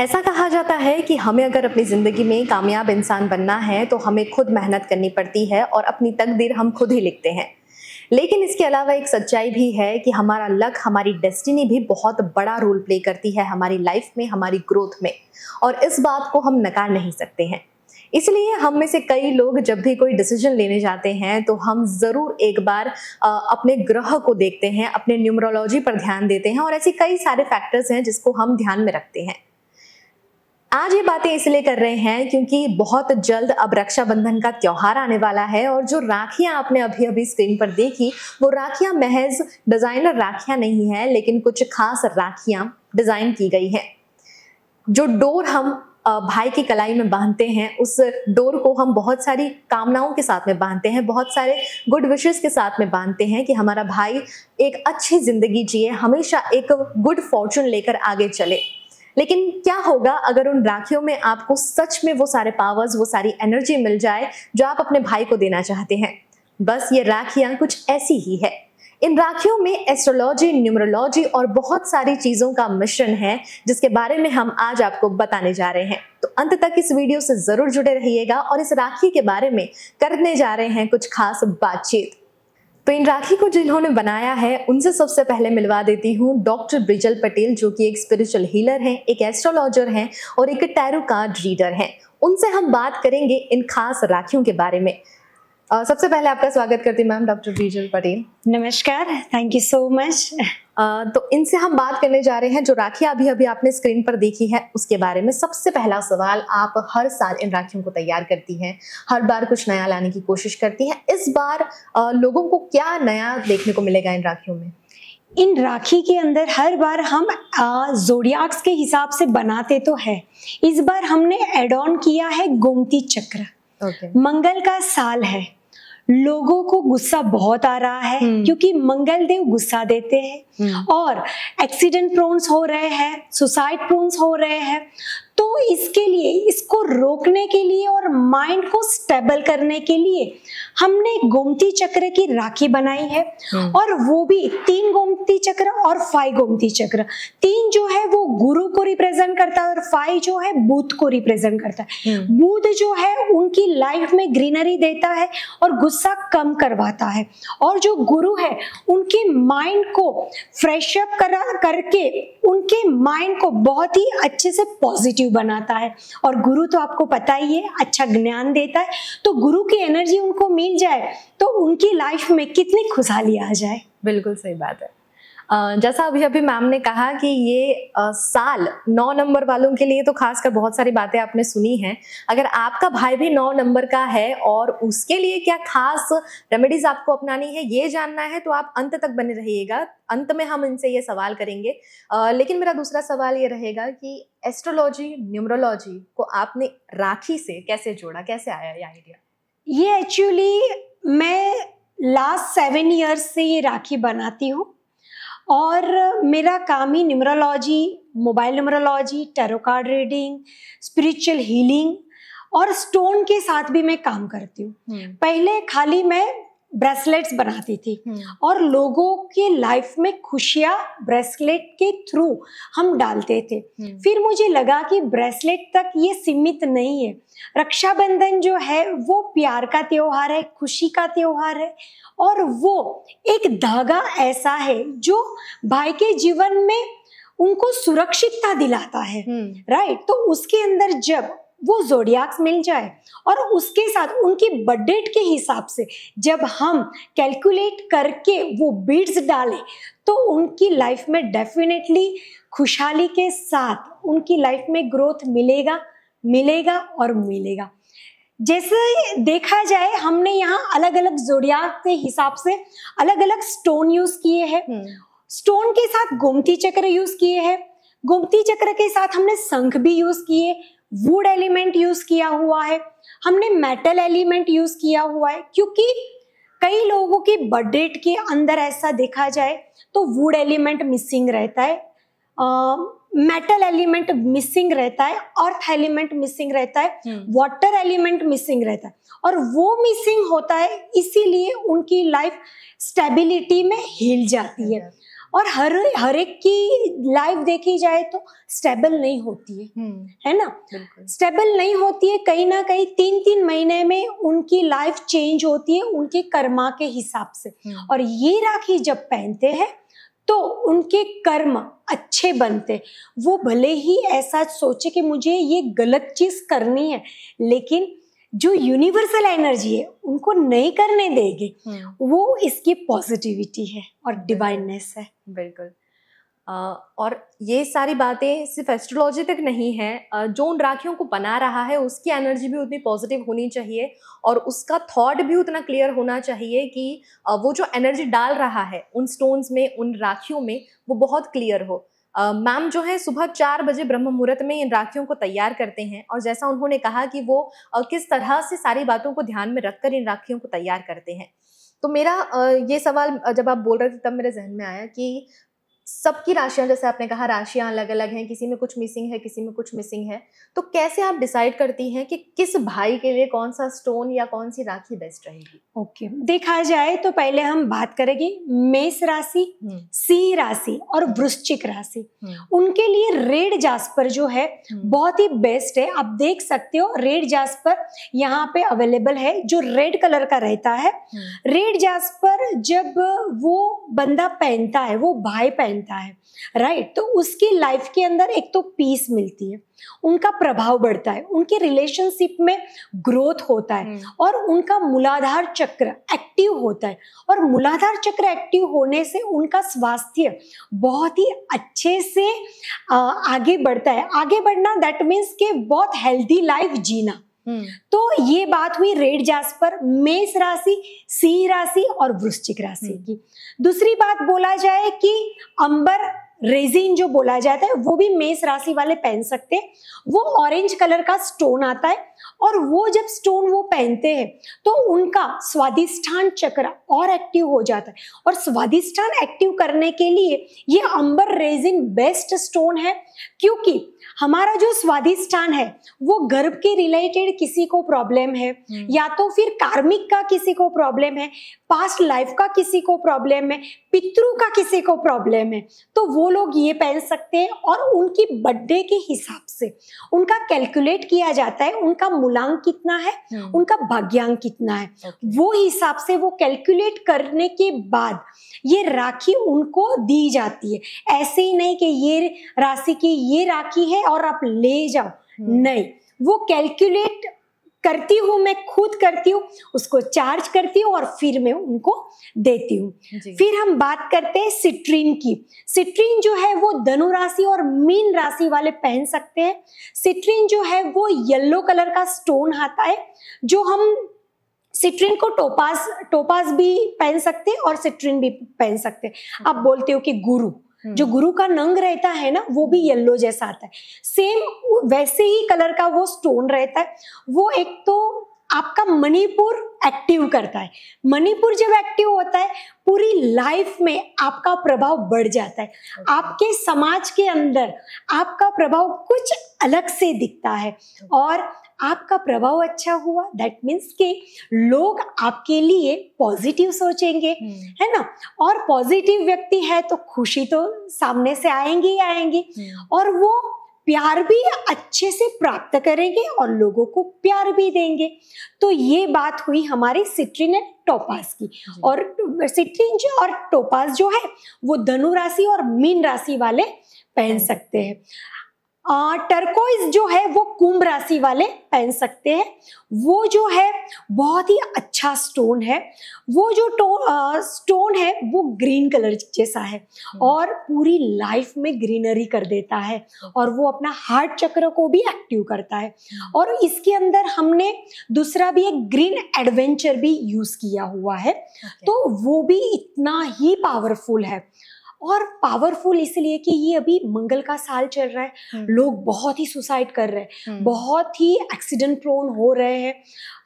ऐसा कहा जाता है कि हमें अगर अपनी ज़िंदगी में कामयाब इंसान बनना है तो हमें खुद मेहनत करनी पड़ती है और अपनी तकदीर हम खुद ही लिखते हैं। लेकिन इसके अलावा एक सच्चाई भी है कि हमारा लक, हमारी डेस्टिनी भी बहुत बड़ा रोल प्ले करती है हमारी लाइफ में, हमारी ग्रोथ में, और इस बात को हम नकार नहीं सकते हैं। इसलिए हम में से कई लोग जब भी कोई डिसीजन लेने जाते हैं तो हम ज़रूर एक बार अपने ग्रह को देखते हैं, अपने न्यूमरोलॉजी पर ध्यान देते हैं, और ऐसे कई सारे फैक्टर्स हैं जिसको हम ध्यान में रखते हैं। आज ये बातें इसलिए कर रहे हैं क्योंकि बहुत जल्द अब रक्षाबंधन का त्योहार आने वाला है, और जो राखियां आपने अभी अभी स्क्रीन पर देखी वो राखियां महज डिजाइनर राखियां नहीं है, लेकिन कुछ खास राखियां डिजाइन की गई हैं। जो डोर हम भाई की कलाई में बांधते हैं, उस डोर को हम बहुत सारी कामनाओं के साथ में बांधते हैं, बहुत सारे गुड विशेस के साथ में बांधते हैं कि हमारा भाई एक अच्छी जिंदगी जिए, हमेशा एक गुड फॉर्चून लेकर आगे चले। लेकिन क्या होगा अगर उन राखियों में आपको सच में वो सारे पावर्स, वो सारी एनर्जी मिल जाए जो आप अपने भाई को देना चाहते हैं? बस ये राखियां कुछ ऐसी ही है। इन राखियों में एस्ट्रोलॉजी, न्यूमरोलॉजी और बहुत सारी चीजों का मिश्रण है, जिसके बारे में हम आज आपको बताने जा रहे हैं। तो अंत तक इस वीडियो से जरूर जुड़े रहिएगा और इस राखी के बारे में करने जा रहे हैं कुछ खास बातचीत। तो इन राखी को जिन्होंने बनाया है उनसे सबसे पहले मिलवा देती हूँ डॉक्टर ब्रिजल पटेल, जो कि एक स्पिरिचुअल हीलर हैं, एक एस्ट्रोलॉजर हैं और एक टैरो कार्ड रीडर हैं। उनसे हम बात करेंगे इन खास राखियों के बारे में। सबसे पहले आपका स्वागत करती हूँ मैम, डॉक्टर ब्रिजल पटेल। नमस्कार, थैंक यू सो मच। तो इनसे हम बात करने जा रहे हैं जो राखी अभी अभी आपने स्क्रीन पर देखी है उसके बारे में। सबसे पहला सवाल, आप हर साल इन राखियों को तैयार करती हैं, हर बार कुछ नया लाने की कोशिश करती हैं। इस बार लोगों को क्या नया देखने को मिलेगा इन राखियों में? इन राखी के अंदर हर बार हम ज़ोडियाक्स के हिसाब से बनाते तो है, इस बार हमने एड ऑन किया है गोमती चक्र। मंगल का साल है, लोगों को गुस्सा बहुत आ रहा है क्योंकि मंगल देव गुस्सा देते हैं और एक्सीडेंट प्रोन्स हो रहे हैं, सुसाइड प्रोन्स हो रहे हैं। तो इसके लिए, इसको रोकने के लिए और माइंड को स्टेबल करने के लिए हमने गोमती चक्र की राखी बनाई है, और वो भी 3 गोमती चक्र और 5 गोमती चक्र। 3 जो है वो गुरु को रिप्रेजेंट करता है और 5 जो है बुध को रिप्रेजेंट करता है। बुध जो है उनकी लाइफ में ग्रीनरी देता है और गुस्सा कम करवाता है, और जो गुरु है उनके माइंड को फ्रेश अप करके उनके माइंड को बहुत ही अच्छे से पॉजिटिव बनाता है। और गुरु तो आपको पता ही है, अच्छा ज्ञान देता है, तो गुरु की एनर्जी उनको मिल जाए तो उनकी लाइफ में कितनी खुशहाली आ जाए। बिल्कुल सही बात है। जैसा अभी अभी मैम ने कहा कि ये साल 9 नंबर वालों के लिए तो खासकर बहुत सारी बातें आपने सुनी हैं। अगर आपका भाई भी 9 नंबर का है और उसके लिए क्या खास रेमेडीज आपको अपनानी है, ये जानना है तो आप अंत तक बने रहिएगा। अंत में हम इनसे ये सवाल करेंगे। लेकिन मेरा दूसरा सवाल ये रहेगा कि एस्ट्रोलॉजी, न्यूमरोलॉजी को आपने राखी से कैसे जोड़ा, कैसे आया ये आइडिया? ये एक्चुअली मैं लास्ट 7 ईयर्स से ये राखी बनाती हूँ, और मेरा काम ही numerology, mobile numerology, tarot card reading, spiritual healing और स्टोन के साथ भी मैं काम करती हूँ। पहले खाली मैं ब्रेसलेट्स बनाती थी और लोगों के लाइफ में खुशियाँ ब्रेसलेट के थ्रू हम डालते थे। फिर मुझे लगा कि ब्रेसलेट तक ये सीमित नहीं है। रक्षाबंधन जो है वो प्यार का त्योहार है, खुशी का त्योहार है, और वो एक धागा ऐसा है जो भाई के जीवन में उनको सुरक्षितता दिलाता है, राइट। तो उसके अंदर जब वो ज़ोडियाक्स मिल जाए और उसके साथ उनकी बर्थ डेट के हिसाब से जब हम कैलकुलेट करके वो बीड्स डालें तो उनकी लाइफ में डेफिनेटली खुशहाली के साथ उनकी लाइफ में ग्रोथ मिलेगा और मिलेगा। जैसे देखा जाए हमने यहाँ अलग अलग जोडियाक के हिसाब से अलग अलग स्टोन यूज किए हैं। स्टोन के साथ गोमती चक्र यूज किए हैं, गोमती चक्र के साथ हमने शंख भी यूज किए, वुड एलिमेंट यूज किया हुआ है, हमने मेटल एलिमेंट यूज किया हुआ है, क्योंकि कई लोगों की बर्थ डेट के अंदर ऐसा देखा जाए तो वुड एलिमेंट मिसिंग रहता है, मेटल एलिमेंट मिसिंग रहता है, अर्थ एलिमेंट मिसिंग रहता है, वाटर एलिमेंट मिसिंग रहता है, और वो मिसिंग होता है इसीलिए उनकी लाइफ स्टेबिलिटी में हिल जाती है। और हर एक की लाइफ देखी जाए तो स्टेबल नहीं होती है ना, स्टेबल नहीं होती है, कहीं ना कहीं 3-3 महीने में उनकी लाइफ चेंज होती है उनके कर्मा के हिसाब से। और ये राखी जब पहनते हैं तो उनके कर्म अच्छे बनते, वो भले ही ऐसा सोचे कि मुझे ये गलत चीज करनी है, लेकिन जो यूनिवर्सल एनर्जी है उनको नहीं करने देंगे, वो इसकी पॉजिटिविटी है और डिवाइननेस है। बिल्कुल। और ये सारी बातें सिर्फ एस्ट्रोलॉजी तक नहीं है, जो उन राखियों को बना रहा है उसकी एनर्जी भी उतनी पॉजिटिव होनी चाहिए और उसका थॉट भी उतना क्लियर होना चाहिए कि वो जो एनर्जी डाल रहा है उन स्टोन्स में, उन राखियों में, वो बहुत क्लियर हो। मैम जो है सुबह 4 बजे ब्रह्म मुहूर्त में इन राखियों को तैयार करते हैं, और जैसा उन्होंने कहा कि वो किस तरह से सारी बातों को ध्यान में रखकर इन राखियों को तैयार करते हैं, तो मेरा ये सवाल जब आप बोल रहे थे तब मेरे जहन में आया कि सबकी राशियां, जैसे आपने कहा राशियां अलग अलग हैं, किसी में कुछ मिसिंग है, किसी में कुछ मिसिंग है, तो कैसे आप डिसाइड करती हैं कि किस भाई के लिए कौन सा स्टोन या कौन सी राखी बेस्ट रहेगी? ओके, देखा जाए तो पहले हम बात करेंगे मेष राशि, सिंह राशि और वृश्चिक राशि। उनके लिए रेड जास्पर जो है बहुत ही बेस्ट है। आप देख सकते हो रेड जास्पर यहाँ पे अवेलेबल है, जो रेड कलर का रहता है। रेड जास्पर जब वो बंदा पहनता है, वो भाई पहनता है, राइट, तो उसकी लाइफ के अंदर एक तो पीस मिलती है, उनका प्रभाव बढ़ता है, उनके रिलेशनशिप में ग्रोथ होता है, और उनका मूलाधार चक्र एक्टिव होता है, और मूलाधार चक्र एक्टिव होने से उनका स्वास्थ्य बहुत ही अच्छे से आगे बढ़ता है। आगे बढ़ना दैट मीन्स के बहुत हेल्दी लाइफ जीना। तो ये बात हुई रेड जास्पर, मेष राशि, सिंह राशि और वृश्चिक राशि की। दूसरी बात बोला जाए कि अंबर रेजिन जो बोला जाता है वो भी मेष राशि वाले पहन सकते हैं। वो ऑरेंज कलर का स्टोन आता है, और वो जब स्टोन वो पहनते हैं तो उनका स्वादिष्ठान चक्र और एक्टिव हो जाता है, और स्वादिष्ठान एक्टिव करने के लिए ये अंबर रेजिन बेस्ट स्टोन है, क्योंकि हमारा जो स्वादिष्ठान है वो गर्भ के रिलेटेड किसी को प्रॉब्लम है, या तो फिर कार्मिक का किसी को प्रॉब्लम है, पास्ट लाइफ का किसी को प्रॉब्लम है, पितृ का किसी को प्रॉब्लम है, तो वो लोग ये पहन सकते हैं। और उनकी बर्थडे के हिसाब से उनका कैलकुलेट किया जाता है, उनका मूलांक कितना है, उनका भाग्यांक कितना है, वो हिसाब से वो कैलकुलेट करने के बाद ये राखी उनको दी जाती है। ऐसे ही नहीं कि ये राशि की ये राखी है और आप ले जाओ, नहीं, वो कैलकुलेट करती हूँ, मैं खुद करती हूँ, उसको चार्ज करती हूँ और फिर मैं उनको देती हूँ। फिर हम बात करते हैं सिट्रीन की। सिट्रीन जो है वो धनु राशि और मीन राशि वाले पहन सकते हैं। सिट्रीन जो है वो येलो कलर का स्टोन आता है, जो हम सिट्रीन को टोपास भी पहन सकते हैं और सिट्रीन भी पहन सकते हैं। आप बोलते हो कि गुरु, जो गुरु का नंग रहता है ना, वो भी येलो जैसा आता है, सेम वैसे ही कलर का वो स्टोन रहता है। वो एक तो आपका मणिपुर एक्टिव करता है। मणिपुर जब एक्टिव होता है पूरी लाइफ में आपका प्रभाव बढ़ जाता है। आपके समाज के अंदर आपका प्रभाव कुछ अलग से दिखता है, और आपका प्रभाव अच्छा हुआ दैट मीन्स कि लोग आपके लिए पॉजिटिव सोचेंगे, है ना। और पॉजिटिव व्यक्ति है तो खुशी तो सामने से आएंगी ही आएंगी, और वो प्यार भी अच्छे से प्राप्त करेंगे और लोगों को प्यार भी देंगे। तो ये बात हुई हमारी सिट्रीन एंड टोपास की। और सिट्रीन जो और टोपास जो है वो धनु राशि और मीन राशि वाले पहन सकते हैं। टर्कोइज जो है वो कुंभ राशि वाले पहन सकते हैं। वो जो है बहुत ही अच्छा स्टोन है। वो जो स्टोन है वो ग्रीन कलर जैसा है और पूरी लाइफ में ग्रीनरी कर देता है और वो अपना हार्ट चक्र को भी एक्टिव करता है। और इसके अंदर हमने दूसरा भी एक ग्रीन एडवेंचर भी यूज किया हुआ है। तो वो भी इतना ही पावरफुल है। और पावरफुल इसलिए कि ये अभी मंगल का साल चल रहा है, लोग बहुत ही सुसाइड कर रहे हैं, बहुत ही एक्सीडेंट प्रोन हो रहे हैं।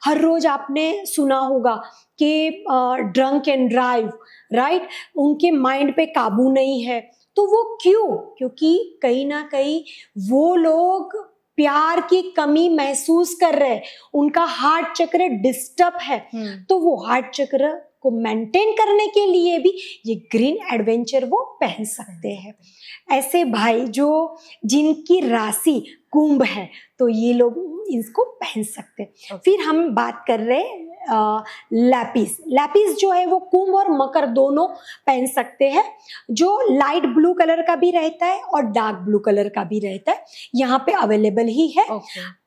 हर रोज आपने सुना होगा कि ड्रंक एंड ड्राइव, राइट, उनके माइंड पे काबू नहीं है। तो वो क्यों? क्योंकि कहीं ना कहीं वो लोग प्यार की कमी महसूस कर रहे हैं, उनका हार्ट चक्र डिस्टर्ब है। तो वो हार्ट चक्र को मेंटेन करने के लिए भी ये ग्रीन एडवेंचर वो पहन सकते हैं। ऐसे भाई जो जिनकी राशि कुंभ है तो ये लोग इसको पहन सकते हैं। फिर हम बात कर रहे हैं लैपिस। लैपिस जो है वो कुंभ और मकर दोनों पहन सकते हैं, जो लाइट ब्लू कलर का भी रहता है और डार्क ब्लू कलर का भी रहता है, यहाँ पे अवेलेबल ही है।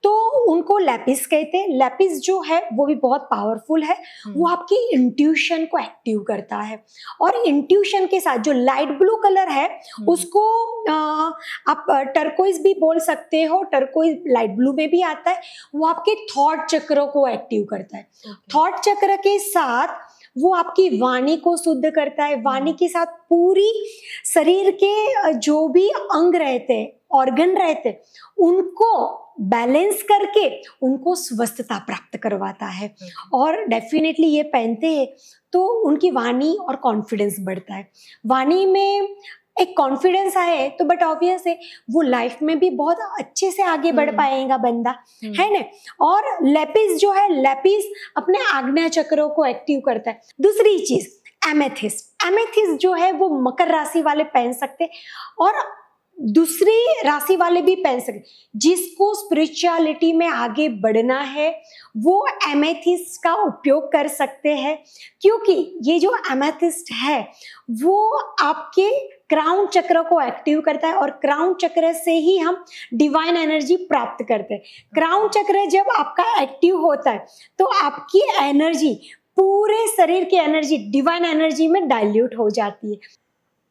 तो उनको लैपिस कहते हैं। लैपिस जो है वो भी बहुत पावरफुल है, वो आपकी इंट्यूशन को एक्टिव करता है। और इंट्यूशन के साथ जो लाइट ब्लू कलर है उसको आप टर्कोइज भी बोल सकते हो, टर्कोइज लाइट ब्लू में भी आता है। वो आपके थॉट चक्र को एक्टिव करता है। थॉट चक्र के साथ वो आपकी वाणी को शुद्ध करता है। वाणी के साथ पूरी शरीर के जो भी अंग रहते हैं, ऑर्गन रहते हैं, उनको बैलेंस करके उनको स्वस्थता प्राप्त करवाता है। और डेफिनेटली ये पहनते हैं तो उनकी वाणी और कॉन्फिडेंस बढ़ता है। वाणी में एक कॉन्फिडेंस आए तो बट ऑब्वियस है वो लाइफ में भी बहुत अच्छे से आगे बढ़ पाएगा बंदा, है ना। और लैपिस जो है, लैपिस अपने आग्नेय चक्रों को एक्टिव करता है। दूसरी चीज एमेथिस्ट। एमेथिस्ट जो है वो मकर राशि वाले पहन सकते और दूसरी राशि वाले भी पहन सकते। जिसको स्पिरिचुअलिटी में आगे बढ़ना है वो एमेथिस्ट का उपयोग कर सकते हैं, क्योंकि ये जो एमेथिस्ट है वो आपके क्राउन चक्र को एक्टिव करता है और क्राउन चक्र से ही हम डिवाइन एनर्जी प्राप्त करते हैं। क्राउन चक्र जब आपका एक्टिव होता है तो आपकी एनर्जी, पूरे शरीर की एनर्जी डिवाइन एनर्जी में डाइल्यूट हो जाती है।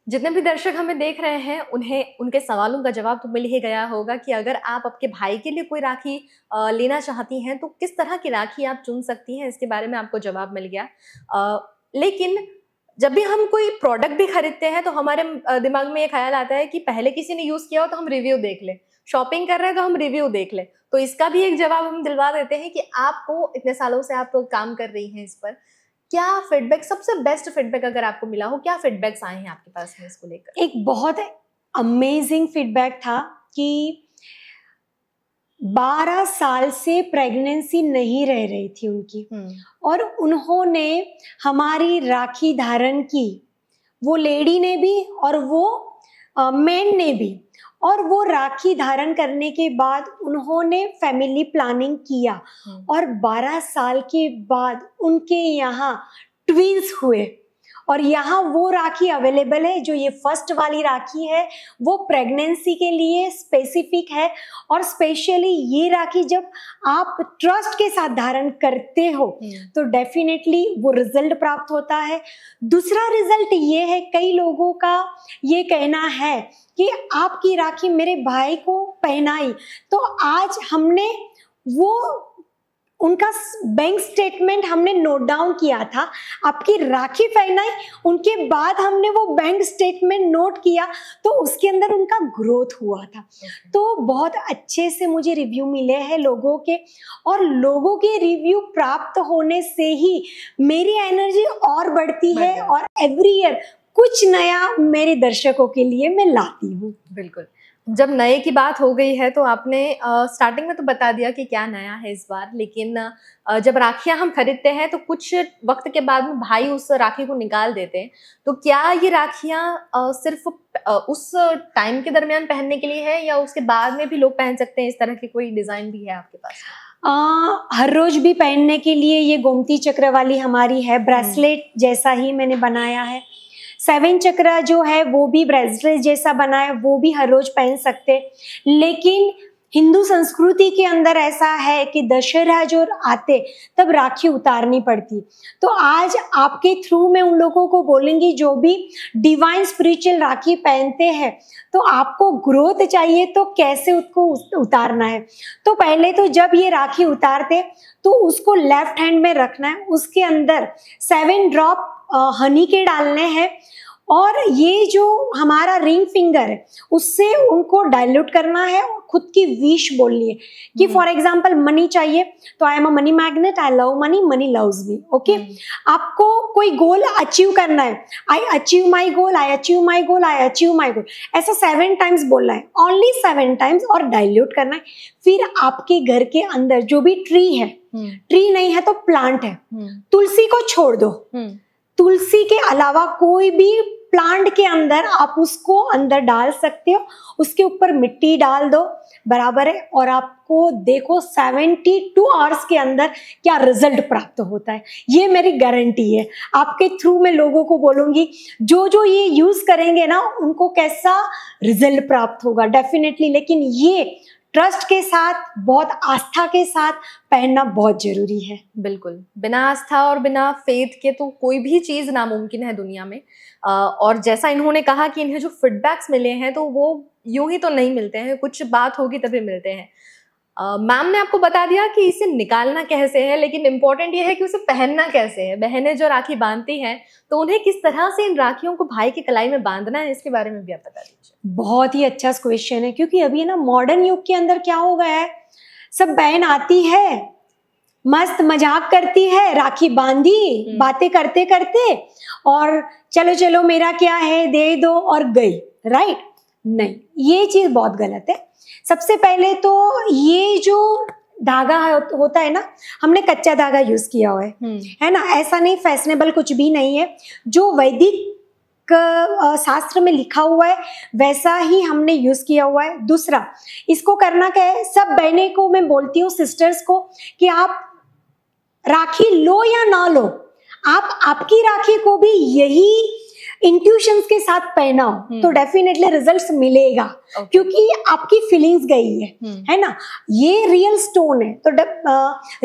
जितने भी दर्शक हमें देख रहे हैं उन्हें उनके सवालों का जवाब तो मिल ही गया होगा कि अगर आप आपके भाई के लिए कोई राखी लेना चाहती हैं तो किस तरह की राखी आप चुन सकती हैं, इसके बारे में आपको जवाब मिल गया। लेकिन जब भी हम कोई प्रोडक्ट भी खरीदते हैं तो हमारे दिमाग में ये ख्याल आता है कि पहले किसी ने यूज़ किया हो तो हम रिव्यू देख लें, शॉपिंग कर रहे हैं तो हम रिव्यू देख लें। तो इसका भी एक जवाब हम दिलवा देते हैं कि आपको इतने सालों से आप काम कर रही हैं इस पर, क्या फीडबैक, सबसे बेस्ट फीडबैक अगर आपको मिला हो, क्या फीडबैक्स आए हैं आपके पास में इसको लेकर? एक बहुत अमेजिंग फीडबैक था कि 12 साल से प्रेगनेंसी नहीं रह रही थी उनकी और उन्होंने हमारी राखी धारण की, वो लेडी ने भी और वो मैन ने भी। और वो राखी धारण करने के बाद उन्होंने फैमिली प्लानिंग किया और 12 साल के बाद उनके यहाँ ट्विंस हुए। और यहाँ वो राखी अवेलेबल है, जो ये फर्स्ट वाली राखी है वो प्रेगनेंसी के लिए स्पेसिफिक है। और स्पेशली ये राखी जब आप ट्रस्ट के साथ धारण करते हो तो डेफिनेटली वो रिजल्ट प्राप्त होता है। दूसरा रिजल्ट ये है, कई लोगों का ये कहना है कि आपकी राखी मेरे भाई को पहनाई तो आज हमने वो उनका बैंक स्टेटमेंट हमने नोट डाउन किया था, आपकी राखी पहनाई उनके बाद हमने वो बैंक स्टेटमेंट नोट किया तो उसके अंदर उनका ग्रोथ हुआ था। तो बहुत अच्छे से मुझे रिव्यू मिले हैं लोगों के, और लोगों के रिव्यू प्राप्त होने से ही मेरी एनर्जी और बढ़ती है और एवरी ईयर कुछ नया मेरे दर्शकों के लिए मैं लाती हूँ। बिल्कुल, जब नए की बात हो गई है तो आपने स्टार्टिंग में तो बता दिया कि क्या नया है इस बार, लेकिन जब राखियां हम खरीदते हैं तो कुछ वक्त के बाद में भाई उस राखी को निकाल देते हैं, तो क्या ये राखियां सिर्फ उस टाइम के दरमियान पहनने के लिए है या उसके बाद में भी लोग पहन सकते हैं? इस तरह की कोई डिजाइन भी है आपके पास? हर रोज भी पहनने के लिए ये गोमती चक्र वाली हमारी है, ब्रेसलेट जैसा ही मैंने बनाया है। 7 चक्र जो है वो भी ब्रेसलेट जैसा बना है, वो भी हर रोज पहन सकते। लेकिन हिंदू संस्कृति के अंदर ऐसा है कि दशहरा जो आते तब राखी उतारनी पड़ती। तो आज आपके थ्रू मैं उन लोगों को बोलूंगी जो भी डिवाइन स्पिरिचुअल राखी पहनते हैं, तो आपको ग्रोथ चाहिए तो कैसे उसको उतारना है। तो पहले तो जब ये राखी उतारते तो उसको लेफ्ट हैंड में रखना है, उसके अंदर 7 ड्रॉप हनी के डालने हैं, और ये जो हमारा रिंग फिंगर है उससे उनको डाइल्यूट करना है, खुद की विश बोलनी है कि फॉर एग्जांपल मनी चाहिए तो I am a money magnet, I love money, money loves me. Okay, आपको कोई गोल अचीव करना है, I achieve my goal, I achieve my goal, I achieve my goal, ऐसा 7 टाइम्स बोलना है, ओनली 7 टाइम्स, और डाइल्यूट करना है। फिर आपके घर के अंदर जो भी ट्री है, ट्री नहीं है तो प्लांट है, तुलसी को छोड़ दो, तुलसी के अलावा कोई भी प्लांट के अंदर आप उसको अंदर डाल सकते हो, उसके ऊपर मिट्टी डाल दो, बराबर है। और आपको देखो 72 आवर्स के अंदर क्या रिजल्ट प्राप्त होता है, ये मेरी गारंटी है। आपके थ्रू मैं लोगों को बोलूंगी जो जो ये यूज करेंगे ना उनको कैसा रिजल्ट प्राप्त होगा डेफिनेटली। लेकिन ये ट्रस्ट के साथ, बहुत आस्था के साथ पहनना बहुत जरूरी है। बिल्कुल, बिना आस्था और बिना फेथ के तो कोई भी चीज नामुमकिन है दुनिया में। और जैसा इन्होंने कहा कि इन्हें जो फीडबैक्स मिले हैं तो वो यूं ही तो नहीं मिलते हैं, कुछ बात होगी तभी मिलते हैं। मैम ने आपको बता दिया कि इसे निकालना कैसे है, लेकिन इम्पोर्टेंट ये है कि उसे पहनना कैसे है। बहनें जो राखी बांधती हैं तो उन्हें किस तरह से इन राखियों को भाई की कलाई में बांधना है, इसके बारे में भी आप बता दीजिए। बहुत ही अच्छा क्वेश्चन है, क्योंकि अभी ना मॉडर्न युग के अंदर क्या हो गया है, सब बहन आती है, मस्त मजाक करती है, राखी बांधी, बातें करते करते, और चलो चलो मेरा क्या है दे दो और गई, राइट? नहीं, ये चीज बहुत गलत है। सबसे पहले तो ये जो धागा होता है ना, हमने कच्चा धागा यूज किया हुआ है ना, ऐसा नहीं फैशनेबल कुछ भी नहीं है, जो वैदिक शास्त्र में लिखा हुआ है वैसा ही हमने यूज किया हुआ है। दूसरा, इसको करना क्या है, सब बहनें को मैं बोलती हूँ, सिस्टर्स को, कि आप राखी लो या ना लो, आप आपकी राखी को भी यही इंट्यूशंस के साथ पहनाओ तो डेफिनेटली रिजल्ट्स मिलेगा। क्योंकि आपकी फीलिंग्स गई है ना। ये रियल स्टोन है, तो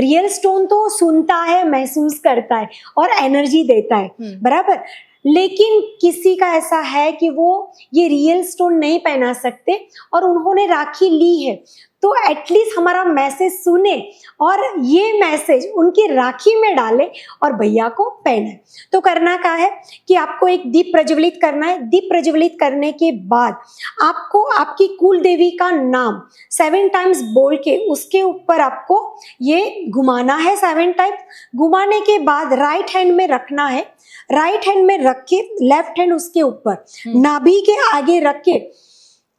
रियल स्टोन तो सुनता है, महसूस करता है और एनर्जी देता है, बराबर। लेकिन किसी का ऐसा है कि वो ये रियल स्टोन नहीं पहना सकते और उन्होंने राखी ली है, तो एटलीस्ट हमारा मैसेज सुने और ये मैसेज उनकी राखी में डाले और भैया को पहने। तो करना क्या है कि आपको एक दीप प्रज्वलित करना है। दीप प्रज्वलित करने के बाद आपको आपकी कुल देवी का नाम 7 टाइम्स बोल के उसके ऊपर आपको ये घुमाना है 7 टाइम्स। घुमाने के बाद राइट हैंड में रखना है, राइट हैंड में रख के लेफ्ट हैंड उसके ऊपर नाभि के आगे रख के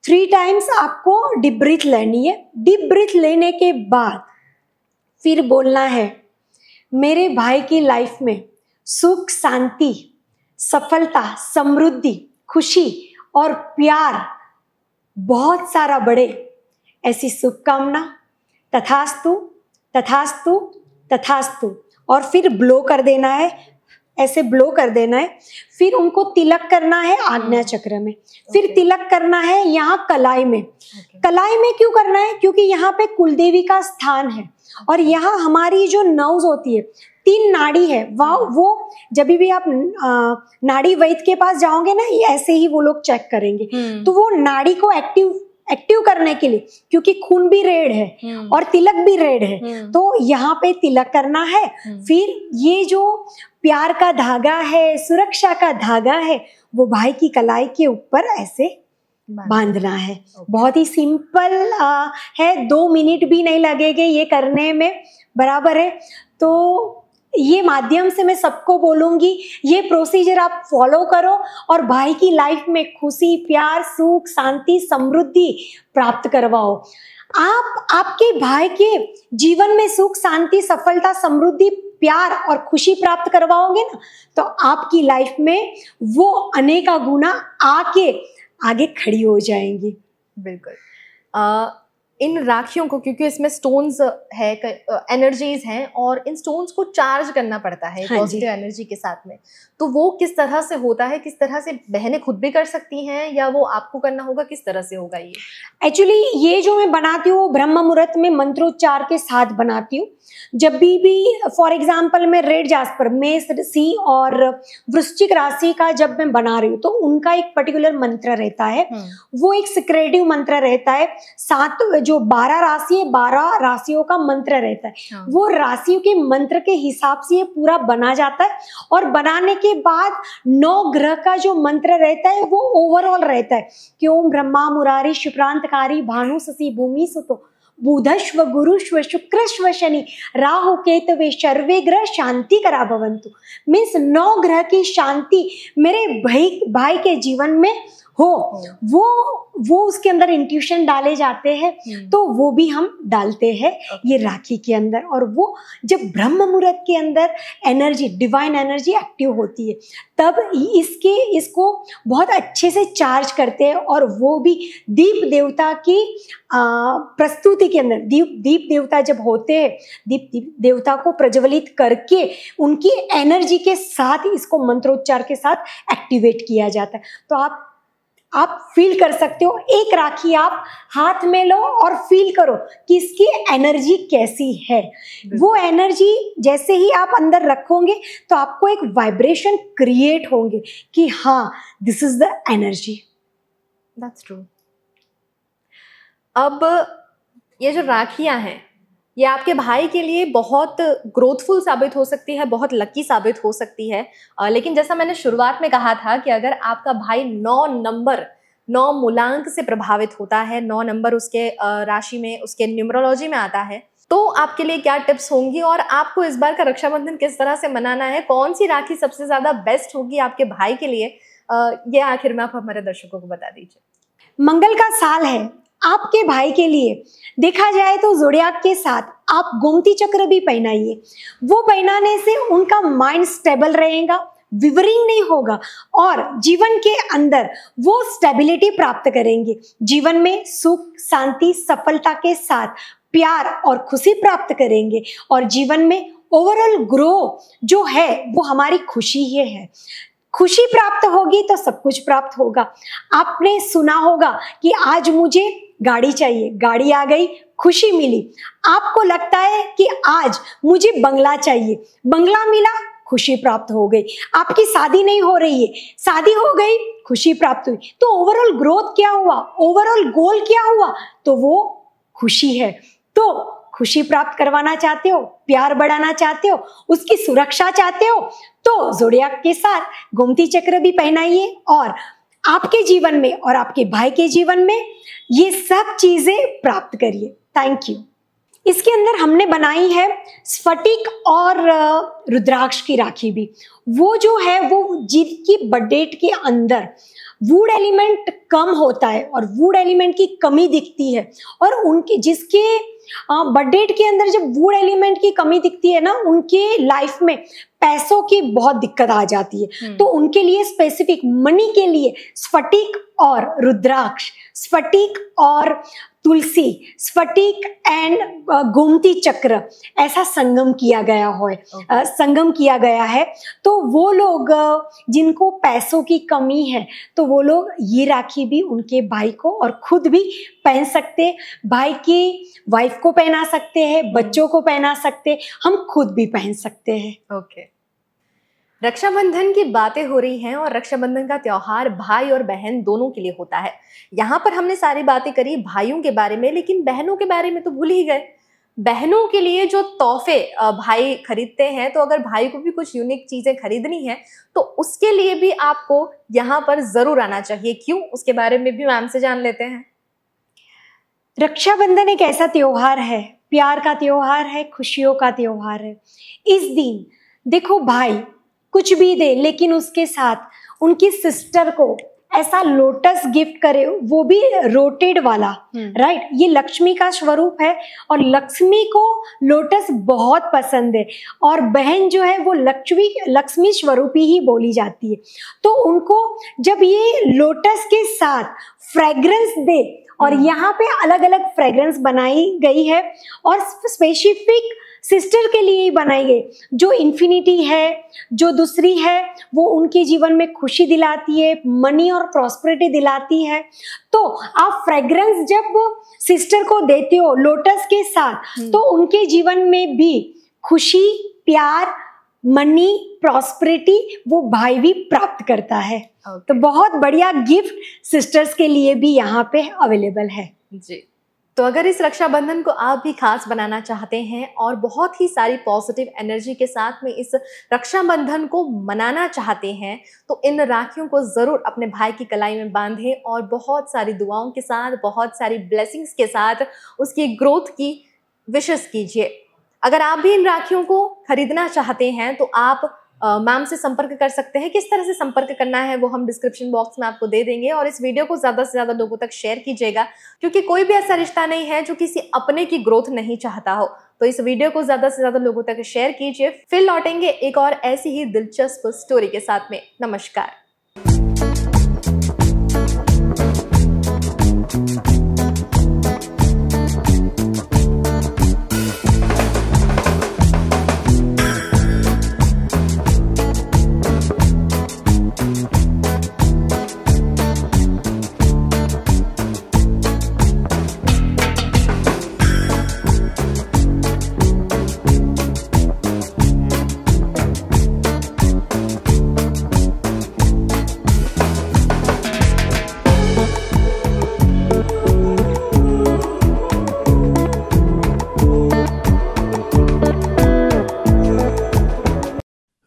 3 टाइम्स आपको डीप ब्रीथ लेनी है। डीप ब्रीथ लेने के बाद फिर बोलना है, मेरे भाई की लाइफ में सुख, शांति, सफलता, समृद्धि, खुशी और प्यार बहुत सारा बढ़े, ऐसी शुभकामना। तथास्तु, तथास्तु, तथास्तु। और फिर ब्लो कर देना है, ऐसे ब्लो कर देना है। फिर उनको तिलक करना है आज्ञा चक्र में, फिर तिलक करना है यहाँ कलाई में। कलाई में क्यों करना है? क्योंकि यहाँ पे कुलदेवी का स्थान है और यहाँ हमारी जो नर्व्स होती है, 3 नाड़ी है, वो जब भी आप नाड़ी वैद्य के पास जाओगे ना, ऐसे ही वो लोग चेक करेंगे। तो वो नाड़ी को एक्टिव करने के लिए, क्योंकि खून भी रेड है और तिलक भी रेड है, तो यहाँ पे तिलक करना है। फिर ये जो प्यार का धागा है, सुरक्षा का धागा है, वो भाई की कलाई के ऊपर ऐसे बांधना है। बहुत ही सिंपल है, 2 मिनट भी नहीं लगेंगे ये करने में, बराबर है। तो ये माध्यम से मैं सबको बोलूंगी, ये प्रोसीजर आप फॉलो करो और भाई की लाइफ में खुशी, प्यार, सुख, शांति, समृद्धि प्राप्त करवाओ। आप आपके भाई के जीवन में सुख, शांति, सफलता, समृद्धि, प्यार और खुशी प्राप्त करवाओगे ना, तो आपकी लाइफ में वो अनेका गुना आके आगे खड़ी हो जाएंगी। बिल्कुल। इन राखियों को, क्योंकि इसमें स्टोन्स है, एनर्जीज हैं, और इन स्टोन्स को चार्ज करना पड़ता है पॉजिटिव एनर्जी के साथ में, तो वो किस तरह से होता है? किस तरह से बहनें खुद भी कर सकती हैं या वो आपको करना होगा? किस तरह से होगा ये? एक्चुअली ये जो मैं बनाती हूँ ब्रह्म मुहूर्त में मंत्रोच्चार के साथ बनाती हूँ। जब भी फॉर एग्जाम्पल मैं रेड जास्पर, मेष, सिंह और वृश्चिक राशि का जब मैं बना रही हूँ तो उनका एक पर्टिकुलर मंत्र रहता है, वो एक सिक्रेटिव मंत्र रहता है। 12 राशि है, 12 राशियों का मंत्र रहता है। वो राशियों के मंत्र के हिसाब से ये पूरा बना जाता है, और बनाने के बाद 9 ग्रह का जो मंत्र रहता है वो ओवरऑल रहता है कि ओम ब्रह्मा मुरारी शुक्रांतकारी भानु शशि भूमि सुतो बुधश्व गुरुश्व शुक्रश्व शनि राहु केतवे सर्वे ग्रह शांति करा भवंतु। मीन्स 9 ग्रह की शांति मेरे भाई के जीवन में हो, वो उसके अंदर इंट्यूशन डाले जाते हैं, तो वो भी हम डालते हैं ये राखी के अंदर। और वो जब ब्रह्म मुहूर्त के अंदर एनर्जी, डिवाइन एनर्जी एक्टिव होती है, तब इसको बहुत अच्छे से चार्ज करते हैं, और वो भी दीप देवता की प्रस्तुति के अंदर, दीप देवता जब होते हैं, दीप देवता को प्रज्वलित करके उनकी एनर्जी के साथ इसको मंत्रोच्चार के साथ एक्टिवेट किया जाता है। तो आप फील कर सकते हो, एक राखी आप हाथ में लो और फील करो कि इसकी एनर्जी कैसी है। वो एनर्जी जैसे ही आप अंदर रखोगे तो आपको एक वाइब्रेशन क्रिएट होंगे कि हाँ, this is the energy. That's true. अब ये जो राखियां हैं, ये आपके भाई के लिए बहुत ग्रोथफुल साबित हो सकती है, बहुत लकी साबित हो सकती है। लेकिन जैसा मैंने शुरुआत में कहा था कि अगर आपका भाई 9 मूलांक से प्रभावित होता है, 9 नंबर उसके राशि में, उसके न्यूमरोलॉजी में आता है, तो आपके लिए क्या टिप्स होंगी और आपको इस बार का रक्षाबंधन किस तरह से मनाना है? कौन सी राखी सबसे ज्यादा बेस्ट होगी आपके भाई के लिए? ये आखिर में आप हमारे दर्शकों को बता दीजिए। मंगल का साल है आपके भाई के लिए। देखा जाए तो ज़ोडियाक के साथ आप गोमती चक्र भी पहनाइए। वो पहनाने से उनका माइंड स्टेबल रहेगा, विवरिंग नहीं होगा, और जीवन के अंदर वो स्टेबिलिटी प्राप्त करेंगे। जीवन में सुख, शांति, सफलता के साथ प्यार और खुशी प्राप्त करेंगे, और जीवन में ओवरऑल ग्रो जो है वो हमारी खुशी ही है। खुशी प्राप्त होगी तो सब कुछ प्राप्त होगा। आपने सुना होगा कि आज मुझे गाड़ी चाहिए, गाड़ी आ गई, खुशी मिली। आपको लगता है कि आज मुझे बंगला चाहिए, बंगला मिला, खुशी प्राप्त हो गई। आपकी शादी नहीं हो रही है, शादी हो गई, खुशी प्राप्त हुई। तो ओवरऑल ग्रोथ क्या हुआ, ओवरऑल गोल क्या हुआ? तो वो खुशी है। तो खुशी प्राप्त करवाना चाहते हो, प्यार बढ़ाना चाहते हो, उसकी सुरक्षा चाहते हो, तो ज़ोडियाक के साथ गोमती चक्र भी पहनाइए, और आपके जीवन में और आपके भाई के जीवन में ये सब चीजें प्राप्त करिए। Thank you. इसके अंदर हमने बनाई है स्फटिक और रुद्राक्ष की राखी भी। वो जो है वो जिनकी बर्थडेट के अंदर वुड एलिमेंट कम होता है और वुड एलिमेंट की कमी दिखती है, और उनके जिसके बर्थडेट के अंदर जब वुड एलिमेंट की कमी दिखती है ना, उनके लाइफ में पैसों की बहुत दिक्कत आ जाती है। तो उनके लिए स्पेसिफिक मनी के लिए स्फटिक और रुद्राक्ष, स्फटिक और तुलसी, स्फटिक एंड गोमती चक्र ऐसा संगम किया गया है। तो वो लोग जिनको पैसों की कमी है, तो वो लोग ये राखी भी उनके भाई को और खुद भी पहन सकते, भाई की वाइफ को पहना सकते हैं, बच्चों को पहना सकते, हम खुद भी पहन सकते हैं। ओके। रक्षाबंधन की बातें हो रही हैं, और रक्षाबंधन का त्योहार भाई और बहन दोनों के लिए होता है। यहाँ पर हमने सारी बातें करी भाइयों के बारे में, लेकिन बहनों के बारे में तो भूल ही गए। बहनों के लिए जो तोहफे भाई खरीदते हैं, तो अगर भाई को भी कुछ यूनिक चीजें खरीदनी है तो उसके लिए भी आपको यहाँ पर जरूर आना चाहिए। क्यों, उसके बारे में भी मैम से जान लेते हैं। रक्षाबंधन एक ऐसा त्योहार है, प्यार का त्योहार है, खुशियों का त्योहार है। इस दिन देखो, भाई कुछ भी दे, लेकिन उसके साथ उनकी सिस्टर को ऐसा लोटस गिफ्ट करे, वो भी रोटेड वाला, राइट। ये लक्ष्मी का स्वरूप है, और लक्ष्मी को लोटस बहुत पसंद है, और बहन जो है वो लक्ष्मी स्वरूपी ही बोली जाती है। तो उनको जब ये लोटस के साथ फ्रेग्रेंस दे और यहाँ पे अलग अलग फ्रेग्रेंस बनाई गई है और स्पेसिफिक सिस्टर के लिए ही बनाई गई। जो इन्फिनिटी है, जो दूसरी है, वो उनके जीवन में खुशी दिलाती है, मनी और प्रॉस्पेरिटी दिलाती है। तो आप फ्रेग्रेंस जब सिस्टर को देते हो लोटस के साथ, तो उनके जीवन में भी खुशी, प्यार, मनी, प्रॉस्पेरिटी वो भाई भी प्राप्त करता है। तो बहुत बढ़िया गिफ्ट सिस्टर्स के लिए भी यहाँ पे अवेलेबल है जी। तो अगर इस रक्षाबंधन को आप भी खास बनाना चाहते हैं और बहुत ही सारी पॉजिटिव एनर्जी के साथ में इस रक्षाबंधन को मनाना चाहते हैं, तो इन राखियों को ज़रूर अपने भाई की कलाई में बांधें और बहुत सारी दुआओं के साथ, बहुत सारी ब्लेसिंग्स के साथ उसकी ग्रोथ की विशेस कीजिए। अगर आप भी इन राखियों को खरीदना चाहते हैं तो आप मैम से संपर्क कर सकते हैं। किस तरह से संपर्क करना है वो हम डिस्क्रिप्शन बॉक्स में आपको दे देंगे। और इस वीडियो को ज़्यादा से ज़्यादा लोगों तक शेयर कीजिएगा, क्योंकि कोई भी ऐसा रिश्ता नहीं है जो किसी अपने की ग्रोथ नहीं चाहता हो। तो इस वीडियो को ज़्यादा से ज़्यादा लोगों तक शेयर कीजिए। फिर लौटेंगे एक और ऐसी ही दिलचस्प स्टोरी के साथ में। नमस्कार।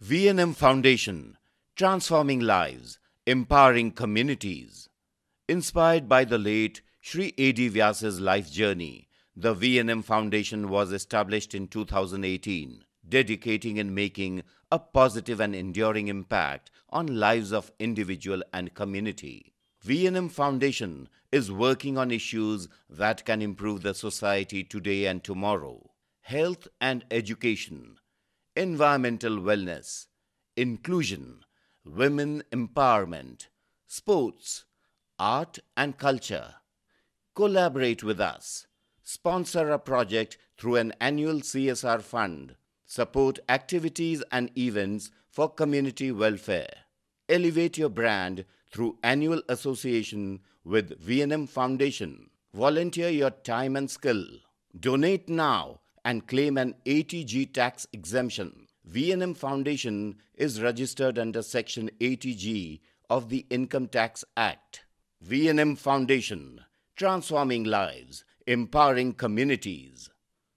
V&M Foundation, transforming lives, empowering communities. Inspired by the late Shri A.D. Vyasa's life journey, the V&M Foundation was established in 2018, dedicating and making a positive and enduring impact on lives of individual and community. V&M Foundation is working on issues that can improve the society today and tomorrow: health and education, environmental wellness, inclusion, women empowerment, sports, art and culture. Collaborate with us. Sponsor a project through an annual CSR fund. Support activities and events for community welfare. Elevate your brand through annual association with V&M Foundation. Volunteer your time and skill. Donate now and claim an ATG tax exemption. V&M Foundation is registered under Section 80G of the Income Tax Act. V&M Foundation, transforming lives, empowering communities.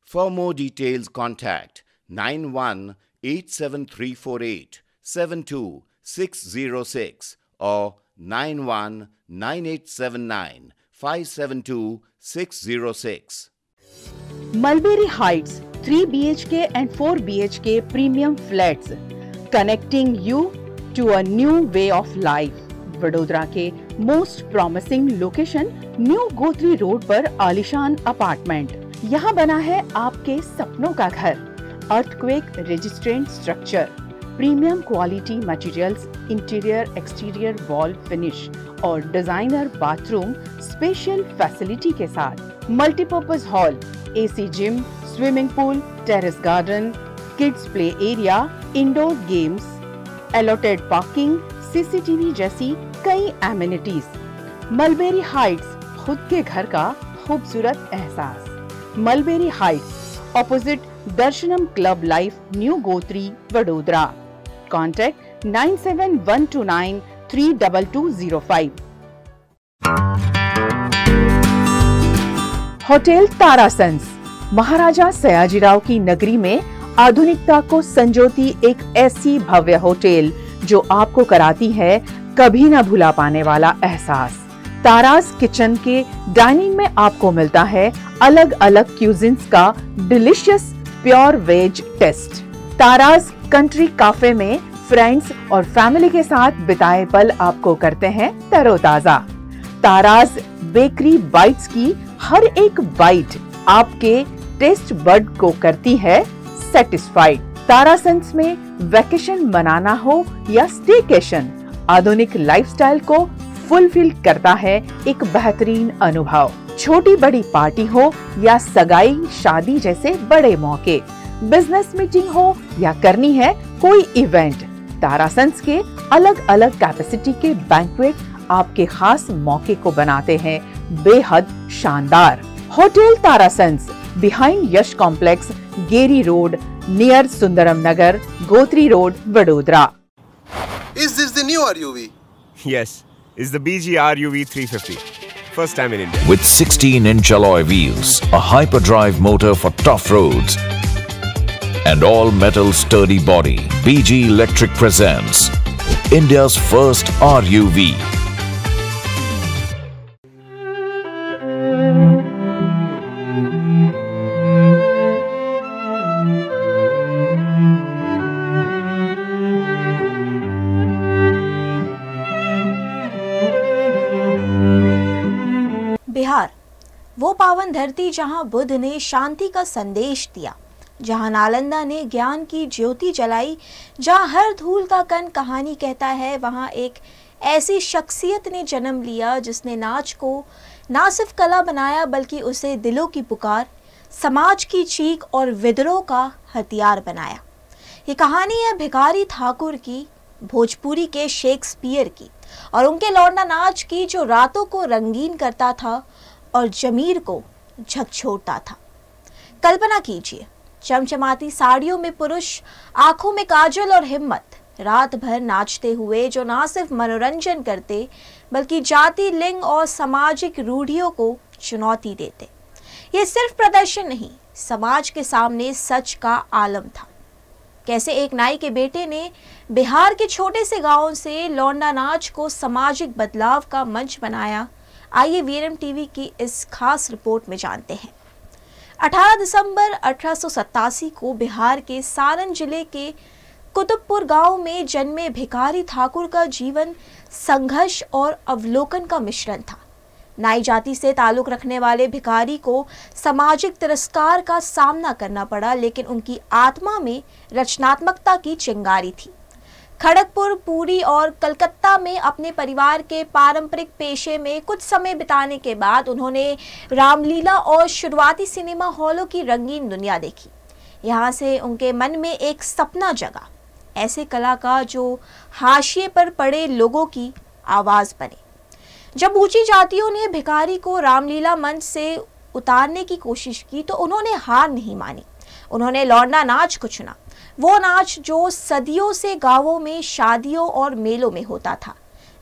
For more details, contact 918734872606 or 919879572606. Mulberry Heights 3 BHK and 4 BHK premium flats, connecting you to a new way of life. Vadodara के most promising location new Gotri road पर आलीशान apartment. यहाँ बना है आपके सपनों का घर। Earthquake resistant structure, premium quality materials, interior exterior wall finish और डिजाइनर बाथरूम स्पेशल फैसिलिटी के साथ। Multipurpose hall, AC gym, swimming pool, terrace garden, kids play area, indoor games, allotted parking, CCTV जैसी कई एमिनिटीज। मलबेरी हाइट्स, खुद के घर का खूबसूरत एहसास। Mulberry heights, opposite Darshanam club life, new Gotri, Vadodara. Contact 9712932205। Hotel Tarasons, Maharaja Sayajirao की नगरी में आधुनिकता को संजोती एक ऐसी भव्य होटल जो आपको कराती है कभी न भुला पाने वाला एहसास। तारास किचन के डाइनिंग में आपको मिलता है अलग अलग क्यूजिन्स का delicious pure veg taste. Taras country cafe में फ्रेंड्स और फैमिली के साथ बिताए पल आपको करते हैं तरोताजा। तारास बेकरी बाइट्स की हर एक बाइट आपके टेस्ट बड को करती है सेटिस्फाइड। तारासंस में वैकेशन मनाना हो या स्टेकेशन, आधुनिक लाइफस्टाइल को फुलफिल करता है एक बेहतरीन अनुभव। छोटी बड़ी पार्टी हो या सगाई शादी जैसे बड़े मौके, बिजनेस मीटिंग हो या करनी है कोई इवेंट, तारासंस के अलग अलग कैपेसिटी के बैंक्वेट आपके खास मौके को बनाते हैं बेहद शानदार। Hotel Tarasons, behind Yash complex, Geri road, near Sundaram Nagar, Gotri road, Vadodara. Is this the new RUV? Yes, it's the BG RUV 350. First time in India. With 16-inch alloy wheels, a hyperdrive motor for tough roads, and all-metal sturdy body, BG Electric presents India's first RUV. Bihar, वो पावन धरती जहां बुद्ध ने शांति का संदेश दिया, जहां नालंदा ने ज्ञान की ज्योति जलाई, जहां हर धूल का कण कहानी कहता है, वहां एक ऐसी शख्सियत ने जन्म लिया जिसने नाच को ना सिर्फ कला बनाया बल्कि उसे दिलों की पुकार, समाज की चीख और विद्रोह का हथियार बनाया। ये कहानी है भिखारी ठाकुर की, भोजपुरी के शेक्सपियर की और उनके लौंडा नाच की, जो रातों को रंगीन करता था और जमीर को झकझोरता था। कल्पना कीजिए, चमचमाती साड़ियों में पुरुष, आंखों में काजल और हिम्मत, रात भर नाचते हुए, जो ना सिर्फ मनोरंजन करते बल्कि जाति, लिंग और सामाजिक रूढ़ियों को चुनौती देते। ये सिर्फ प्रदर्शन नहीं, समाज के सामने सच का आलम था। कैसे एक नाई के बेटे ने बिहार के छोटे से गांव से लौंडा नाच को सामाजिक बदलाव का मंच बनाया, आइए वीएनएम टीवी की इस खास रिपोर्ट में जानते हैं। 18 दिसंबर 1887 को बिहार के सारण जिले के कुतुबपुर गांव में जन्मे भिखारी ठाकुर का जीवन संघर्ष और अवलोकन का मिश्रण था। नाई जाति से ताल्लुक रखने वाले भिखारी को सामाजिक तिरस्कार का सामना करना पड़ा, लेकिन उनकी आत्मा में रचनात्मकता की चिंगारी थी। खड़गपुर, पुरी और कलकत्ता में अपने परिवार के पारंपरिक पेशे में कुछ समय बिताने के बाद उन्होंने रामलीला और शुरुआती सिनेमा हॉलों की रंगीन दुनिया देखी। यहाँ से उनके मन में एक सपना जगा, ऐसे कलाकार जो हाशिए पर पड़े लोगों की आवाज बने। जब ऊंची जातियों ने भिखारी को रामलीला मंच से उतारने की कोशिश की तो उन्होंने हार नहीं मानी। उन्होंने लौंडा नाच को चुना, वो नाच जो सदियों से गांवों में शादियों और मेलों में होता था,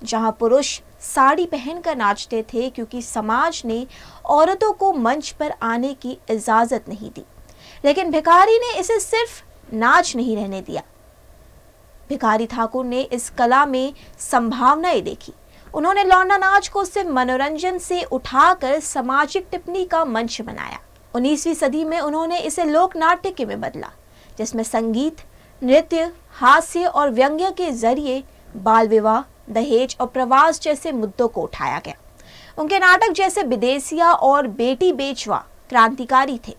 जहां पुरुष साड़ी पहनकर नाचते थे क्योंकि समाज ने औरतों को मंच पर आने की इजाजत नहीं दी। लेकिन भिखारी ने इसे सिर्फ नाच नहीं रहने दिया। भिखारी ठाकुर ने इस कला में संभावनाएं देखी। उन्होंने लौंडा नाच को सिर्फ मनोरंजन से उठाकर सामाजिक टिप्पणी का मंच बनाया। 19वीं सदी में उन्होंने इसे लोक नाट्य में बदला, जिसमें संगीत, नृत्य, हास्य और व्यंग्य के जरिए बाल विवाह, दहेज और प्रवास जैसे मुद्दों को उठाया गया। उनके नाटक जैसे विदेशिया और बेटी बेचवा क्रांतिकारी थे।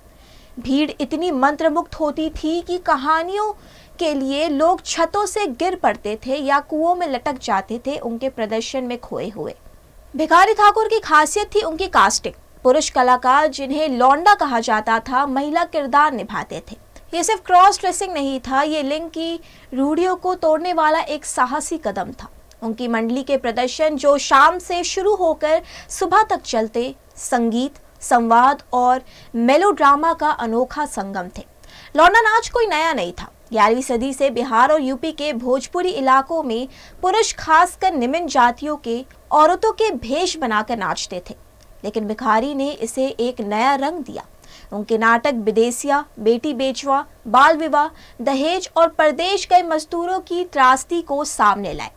भीड़ इतनी मंत्रमुग्ध होती थी कि कहानियों के लिए लोग छतों से गिर पड़ते थे या कुओं में लटक जाते थे, उनके प्रदर्शन में खोए हुए। भिखारी ठाकुर की खासियत थी उनकी कास्टिंग। पुरुष कलाकार, जिन्हें लौंडा कहा जाता था, महिला किरदार निभाते थे। ये सिर्फ क्रॉस ड्रेसिंग नहीं था, ये लिंग की रूढ़ियों को तोड़ने वाला एक साहसी कदम था। उनकी मंडली के प्रदर्शन, जो शाम से शुरू होकर सुबह तक चलते, संगीत, संवाद और मेलोड्रामा का अनोखा संगम थे। लौंडा नाच कोई नया नहीं था। 11वीं सदी से बिहार और यूपी के भोजपुरी इलाकों में पुरुष, खासकर निम्न जातियों के, औरतों के भेष बनाकर नाचते थे। लेकिन भिखारी ने इसे एक नया रंग दिया। उनके नाटक विदेशिया, बेटी बेचवा, बाल विवाह, दहेज और परदेश गए मजदूरों की त्रासदी को सामने लाए।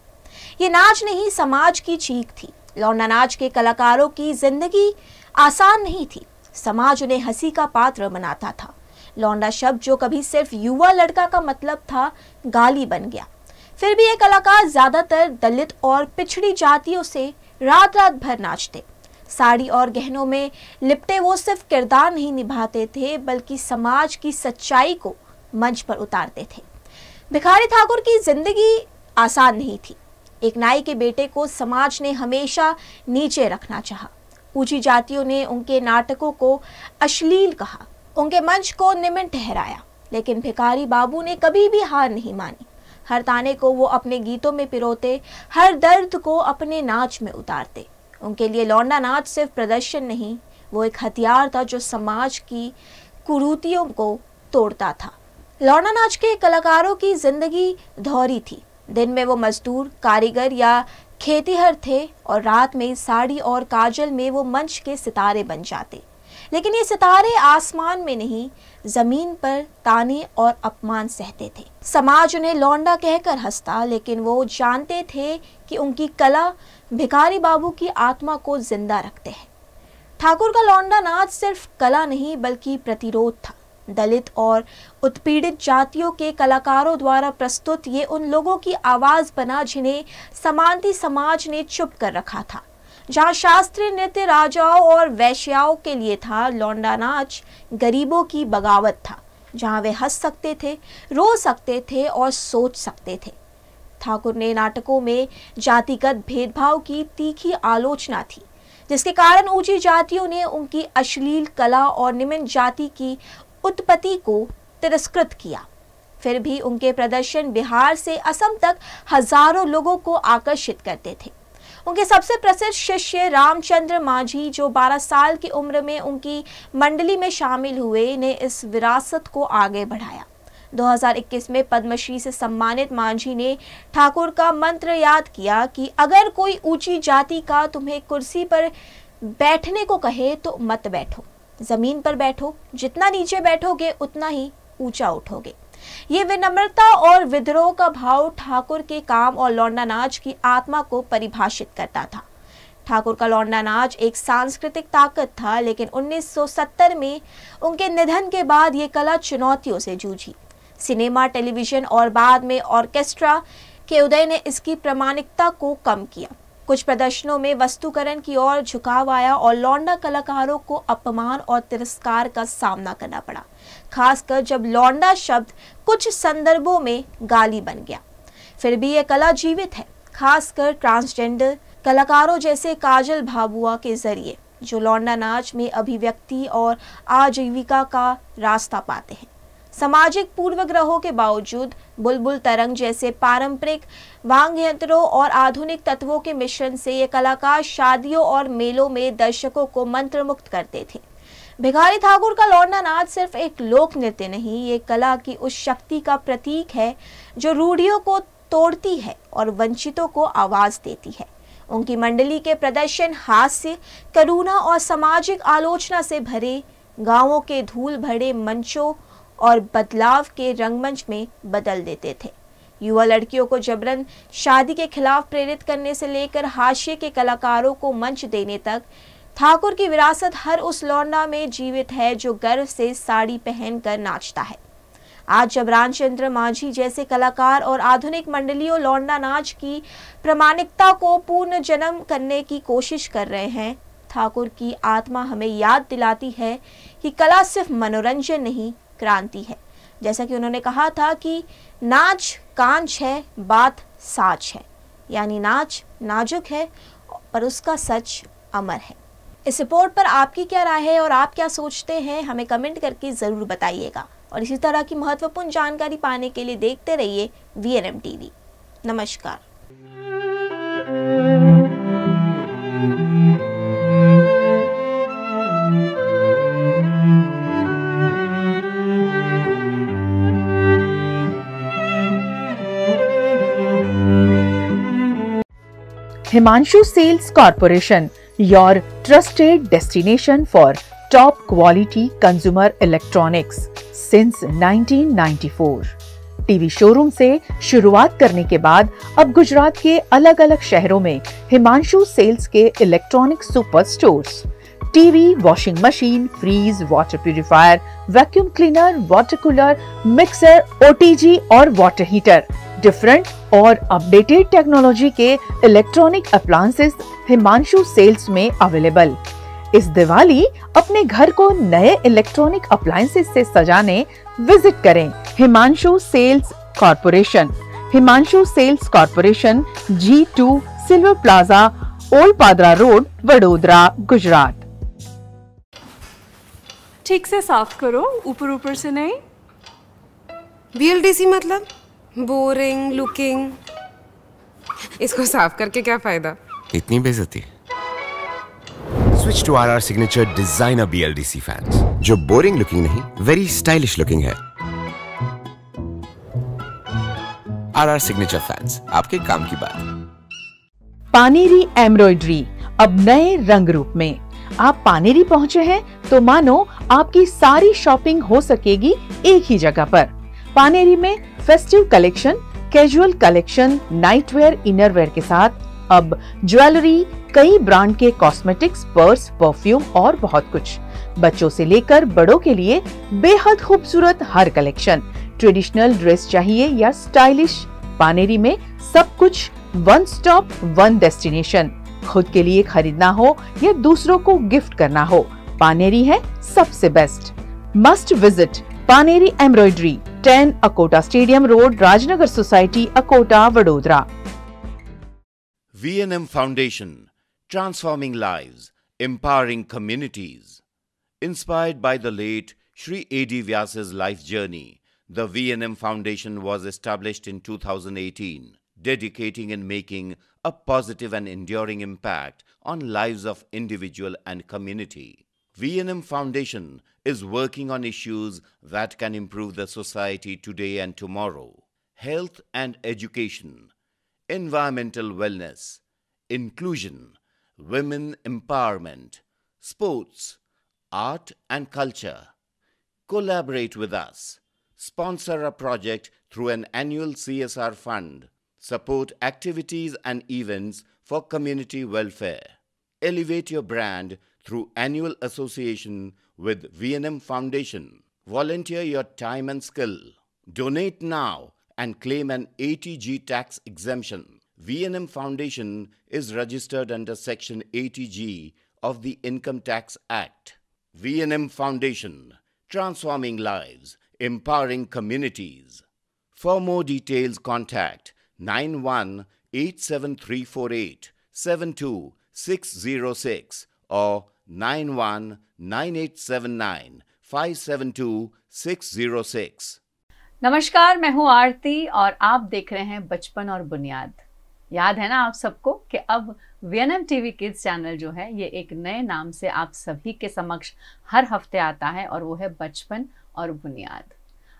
ये नाच नहीं, समाज की चीख थी। लौंडा नाच के कलाकारों की जिंदगी आसान नहीं थी। समाज उन्हें हंसी का पात्र बनाता था। लौंडा शब्द, जो कभी सिर्फ युवा लड़का का मतलब था, गाली बन गया। फिर भी ये कलाकार ज्यादातर दलित और पिछड़ी जातियों से रात रात भर नाचते। साड़ी और गहनों में लिपटे वो सिर्फ किरदार नहीं निभाते थे, बल्कि समाज की सच्चाई को मंच पर उतारते थे। भिखारी ठाकुर की जिंदगी आसान नहीं थी। एक नाई के बेटे को समाज ने हमेशा नीचे रखना चाहा। ऊंची जातियों ने उनके नाटकों को अश्लील कहा, उनके मंच को निमन ठहराया, लेकिन भिखारी बाबू ने कभी भी हार नहीं मानी। हर ताने को वो अपने गीतों में पिरोते, हर दर्द को अपने नाच में उतारते। उनके लिए लौंडा नाच सिर्फ प्रदर्शन नहीं, वो एक हथियार था जो समाज की कुरीतियों को तोड़ता था। लौंडा नाच के कलाकारों की जिंदगी दोहरी थी। दिन में वो मजदूर, कारीगर या खेतीहर थे और रात में साड़ी और काजल में वो मंच के सितारे बन जाते। लेकिन ये सितारे आसमान में नहीं, जमीन पर ताने और अपमान सहते थे। समाज उन्हें लौंडा कहकर हंसता, लेकिन वो जानते थे कि उनकी कला भिखारी बाबू की आत्मा को जिंदा रखते हैं। ठाकुर का लौंडा नाच सिर्फ कला नहीं बल्कि प्रतिरोध था। दलित और उत्पीड़ित जातियों के कलाकारों द्वारा प्रस्तुत ये उन लोगों की आवाज बना जिन्हें समानती समाज ने चुप कर रखा था। जहां शास्त्रीय नृत्य राजाओं और वैश्याओं के लिए था, लौंडा नाच गरीबों की बगावत था। जहां वे हंस सकते थे, रो सकते थे और सोच सकते थे। ठाकुर ने नाटकों में जातिगत भेदभाव की तीखी आलोचना थी, जिसके कारण ऊंची जातियों ने उनकी अश्लील कला और निम्न जाति की उत्पत्ति को तिरस्कृत किया। फिर भी उनके प्रदर्शन बिहार से असम तक हजारों लोगों को आकर्षित करते थे। उनके सबसे प्रसिद्ध शिष्य रामचंद्र माझी, जो 12 साल की उम्र में उनकी मंडली में शामिल हुए, ने इस विरासत को आगे बढ़ाया। 2021 में पद्मश्री से सम्मानित माझी ने ठाकुर का मंत्र याद किया कि अगर कोई ऊंची जाति का तुम्हें कुर्सी पर बैठने को कहे तो मत बैठो, जमीन पर बैठो, जितना नीचे बैठोगे उतना ही ऊंचा उठोगे। ये विनम्रता और विद्रोह का भाव ठाकुर के काम और लौंडा नाच की आत्मा को परिभाषित करता था। ठाकुर का लौंडा नाच एक सांस्कृतिक ताकत था, लेकिन 1970 में उनके निधन के बाद ये कला चुनौतियों से जूझी। सिनेमा, टेलीविजन और बाद में ऑर्केस्ट्रा के उदय ने इसकी प्रामाणिकता को कम किया। कुछ प्रदर्शनों में वस्तुकरण की ओर झुकाव आया और लौंडा कलाकारों को अपमान और तिरस्कार का सामना करना पड़ा, खासकर जब लौंडा शब्द कुछ संदर्भों में गाली बन गया। फिर भी यह कला जीवित है, खासकर ट्रांसजेंडर कलाकारों जैसे काजल भाबुआ के जरिए, जो लौंडा नाच में अभिव्यक्ति और आजीविका का रास्ता पाते हैं। सामाजिक पूर्वग्रहों के बावजूद बुलबुल तरंग जैसे पारंपरिक वाद्य यंत्रों और आधुनिक तत्वों के मिश्रण से ये कलाकार शादियों और मेलों में दर्शकों को मंत्रमुग्ध करते थे। भिखारी ठाकुर का लौंडा नाच सिर्फ एक लोक नृत्य नहीं, ये कला की उस शक्ति का प्रतीक है जो रूढ़ियों को तोड़ती है और वंचितों को आवाज देती है। उनकी मंडली के प्रदर्शन हास्य, करुणा और सामाजिक आलोचना से भरे गांवों के धूल भरे मंचों और बदलाव के रंगमंच में बदल देते थे। युवा लड़कियों को जबरन शादी के खिलाफ प्रेरित करने से लेकर हाशिए के कलाकारों को मंच देने तक, ठाकुर की विरासत हर उस लौंडा में जीवित है जो गर्व से साड़ी पहनकर नाचता है। आज जब रामचंद्र माझी जैसे कलाकार और आधुनिक मंडलियों लौंडा नाच की प्रामाणिकता को पुनर्जन्म करने की कोशिश कर रहे हैं, ठाकुर की आत्मा हमें याद दिलाती है कि कला सिर्फ मनोरंजन नहीं, क्रांति है। जैसा कि उन्होंने कहा था कि नाच कांच है, बात साच है, यानी नाच नाजुक है पर उसका सच अमर है। इस रिपोर्ट पर आपकी क्या राय है और आप क्या सोचते हैं, हमें कमेंट करके ज़रूर बताइएगा। और इसी तरह की महत्वपूर्ण जानकारी पाने के लिए देखते रहिए VNM TV। नमस्कार। Himanshu Sales Corporation, your trusted destination for top quality consumer electronics since 1994. TV showroom से शुरुआत करने के बाद अब गुजरात के अलग अलग शहरों में हिमांशु सेल्स के electronic super stores, TV, washing machine, fridge, water purifier, vacuum cleaner, water cooler, mixer, OTG और वाटर हीटर, डिफरेंट और अपडेटेड टेक्नोलॉजी के इलेक्ट्रॉनिक अप्लायंसेस हिमांशु सेल्स में अवेलेबल। इस दिवाली अपने घर को नए इलेक्ट्रॉनिक अप्लायंसेस से सजाने विजिट करें Himanshu sales corporation. Himanshu sales corporation G2 silver plaza old Padra road, Vadodara, Gujarat. ठीक से साफ करो, ऊपर ऊपर से नहीं। VLDC मतलब बोरिंग लुकिंग, इसको साफ करके क्या फायदा? इतनी बेइज्जती। Switch to RR Signature Designer BLDC fans, जो बोरिंग लुकिंग नहीं, वेरी स्टाइलिश लुकिंग है। RR Signature fans, आपके काम की बात। पानेरी एम्ब्रॉयडरी अब नए रंग रूप में। आप पानेरी पहुंचे हैं तो मानो आपकी सारी शॉपिंग हो सकेगी एक ही जगह पर। पानेरी में festive collection, casual collection, nightwear, innerwear के साथ अब ज्वेलरी, कई ब्रांड के कॉस्मेटिक्स, पर्स, परफ्यूम और बहुत कुछ। बच्चों से लेकर बड़ों के लिए बेहद खूबसूरत हर कलेक्शन। ट्रेडिशनल ड्रेस चाहिए या स्टाइलिश, पानेरी में सब कुछ वन स्टॉप वन डेस्टिनेशन। खुद के लिए खरीदना हो या दूसरों को गिफ्ट करना हो, पानेरी है सबसे best. Must visit Paneri embroidery, 10 Akota stadium road, Rajnagar society, Akota, Vadodara. V&M Foundation, transforming lives, empowering communities. Inspired by the late Shri A.D. Vyas's life journey, the V&M Foundation was established in 2018, dedicating and making a positive and enduring impact on lives of individual and community. V&M Foundation is working on issues that can improve the society today and tomorrow. Health and education, environmental wellness, inclusion, women empowerment, sports, art and culture. Collaborate with us. Sponsor a project through an annual CSR fund. Support activities and events for community welfare. Elevate your brand through annual association with V&M Foundation. Volunteer your time and skill. Donate now and claim an ATG tax exemption. V&M Foundation is registered under Section 80G of the Income Tax Act. V&M Foundation, transforming lives, empowering communities. For more details, contact 918734872606 or 919879572606। नमस्कार, मैं हूँ आरती और आप देख रहे हैं बचपन और बुनियाद। याद है ना आप सबको कि अब V&M TV किड्स चैनल जो है ये एक नए नाम से आप सभी के समक्ष हर हफ्ते आता है और वो है बचपन और बुनियाद।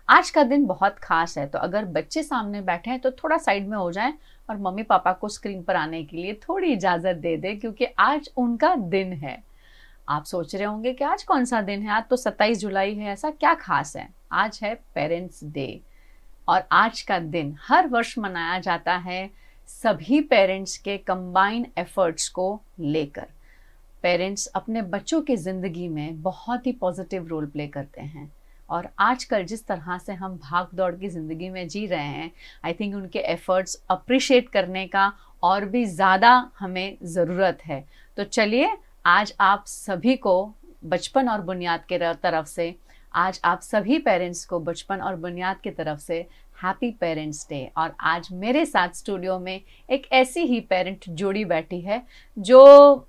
आज का दिन बहुत खास है, तो अगर बच्चे सामने बैठे हैं तो थोड़ा साइड में हो जाएं और मम्मी पापा को स्क्रीन पर आने के लिए थोड़ी इजाज़त दे दें, क्योंकि आज उनका दिन है। आप सोच रहे होंगे कि आज कौन सा दिन है, आज तो 27 जुलाई है, ऐसा क्या खास है? आज है पेरेंट्स डे और आज का दिन हर वर्ष मनाया जाता है सभी पेरेंट्स के कंबाइन एफर्ट्स को लेकर। पेरेंट्स अपने बच्चों की ज़िंदगी में बहुत ही पॉजिटिव रोल प्ले करते हैं और आजकल जिस तरह से हम भाग दौड़ की ज़िंदगी में जी रहे हैं, आई थिंक उनके एफर्ट्स अप्रिशिएट करने का और भी ज़्यादा हमें ज़रूरत है। तो चलिए आज आप सभी को बचपन और बुनियाद के तरफ से, आज आप सभी पेरेंट्स को बचपन और बुनियाद की तरफ से हैप्पी पेरेंट्स डे। और आज मेरे साथ स्टूडियो में एक ऐसी ही पेरेंट जोड़ी बैठी है जो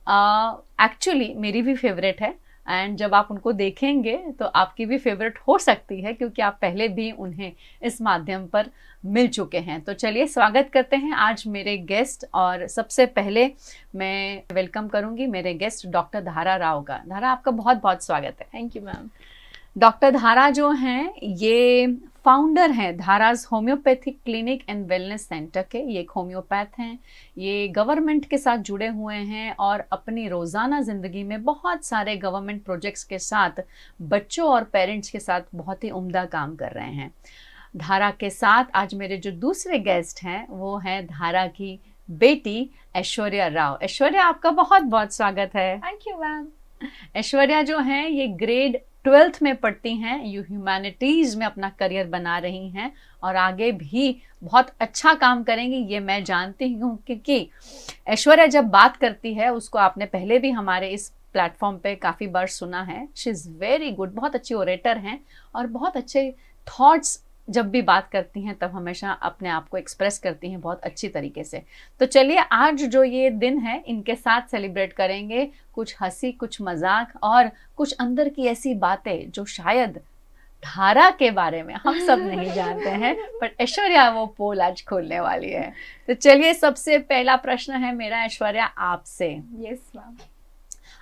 एक्चुअली मेरी भी फेवरेट है, एंड जब आप उनको देखेंगे तो आपकी भी फेवरेट हो सकती है, क्योंकि आप पहले भी उन्हें इस माध्यम पर मिल चुके हैं। तो चलिए स्वागत करते हैं आज मेरे गेस्ट। और सबसे पहले मैं वेलकम करूंगी मेरे गेस्ट डॉक्टर धारा राव का। धारा, आपका बहुत बहुत स्वागत है। Thank you ma'am. डॉक्टर धारा जो हैं ये फाउंडर हैं Dharaj homeopathic clinic and wellness centre के। ये एक होम्योपैथ हैं, ये गवर्नमेंट के साथ जुड़े हुए हैं और अपनी रोज़ाना ज़िंदगी में बहुत सारे गवर्नमेंट प्रोजेक्ट्स के साथ बच्चों और पेरेंट्स के साथ बहुत ही उम्दा काम कर रहे हैं। धारा के साथ आज मेरे जो दूसरे गेस्ट हैं वो हैं धारा की बेटी ऐश्वर्या राव। ऐश्वर्या, आपका बहुत बहुत स्वागत है। Thank you ma'am. ऐश्वर्या जो हैं ये ग्रेड 12th में पढ़ती हैं, यू ह्यूमैनिटीज़ में अपना करियर बना रही हैं और आगे भी बहुत अच्छा काम करेंगी, ये मैं जानती हूँ। क्योंकि ऐश्वर्या जब बात करती है, उसको आपने पहले भी हमारे इस प्लेटफॉर्म पे काफ़ी बार सुना है। शी इज़ वेरी गुड, बहुत अच्छी ओरेटर हैं और बहुत अच्छे थॉट्स जब भी बात करती हैं तब हमेशा अपने आप को एक्सप्रेस करती हैं बहुत अच्छी तरीके से। तो चलिए आज जो ये दिन है इनके साथ सेलिब्रेट करेंगे, कुछ हंसी, कुछ मजाक और कुछ अंदर की ऐसी बातें जो शायद धारा के बारे में हम सब नहीं जानते हैं, बट ऐश्वर्या वो पोल आज खोलने वाली है। तो चलिए सबसे पहला प्रश्न है मेरा ऐश्वर्या आपसे। Yes ma'am.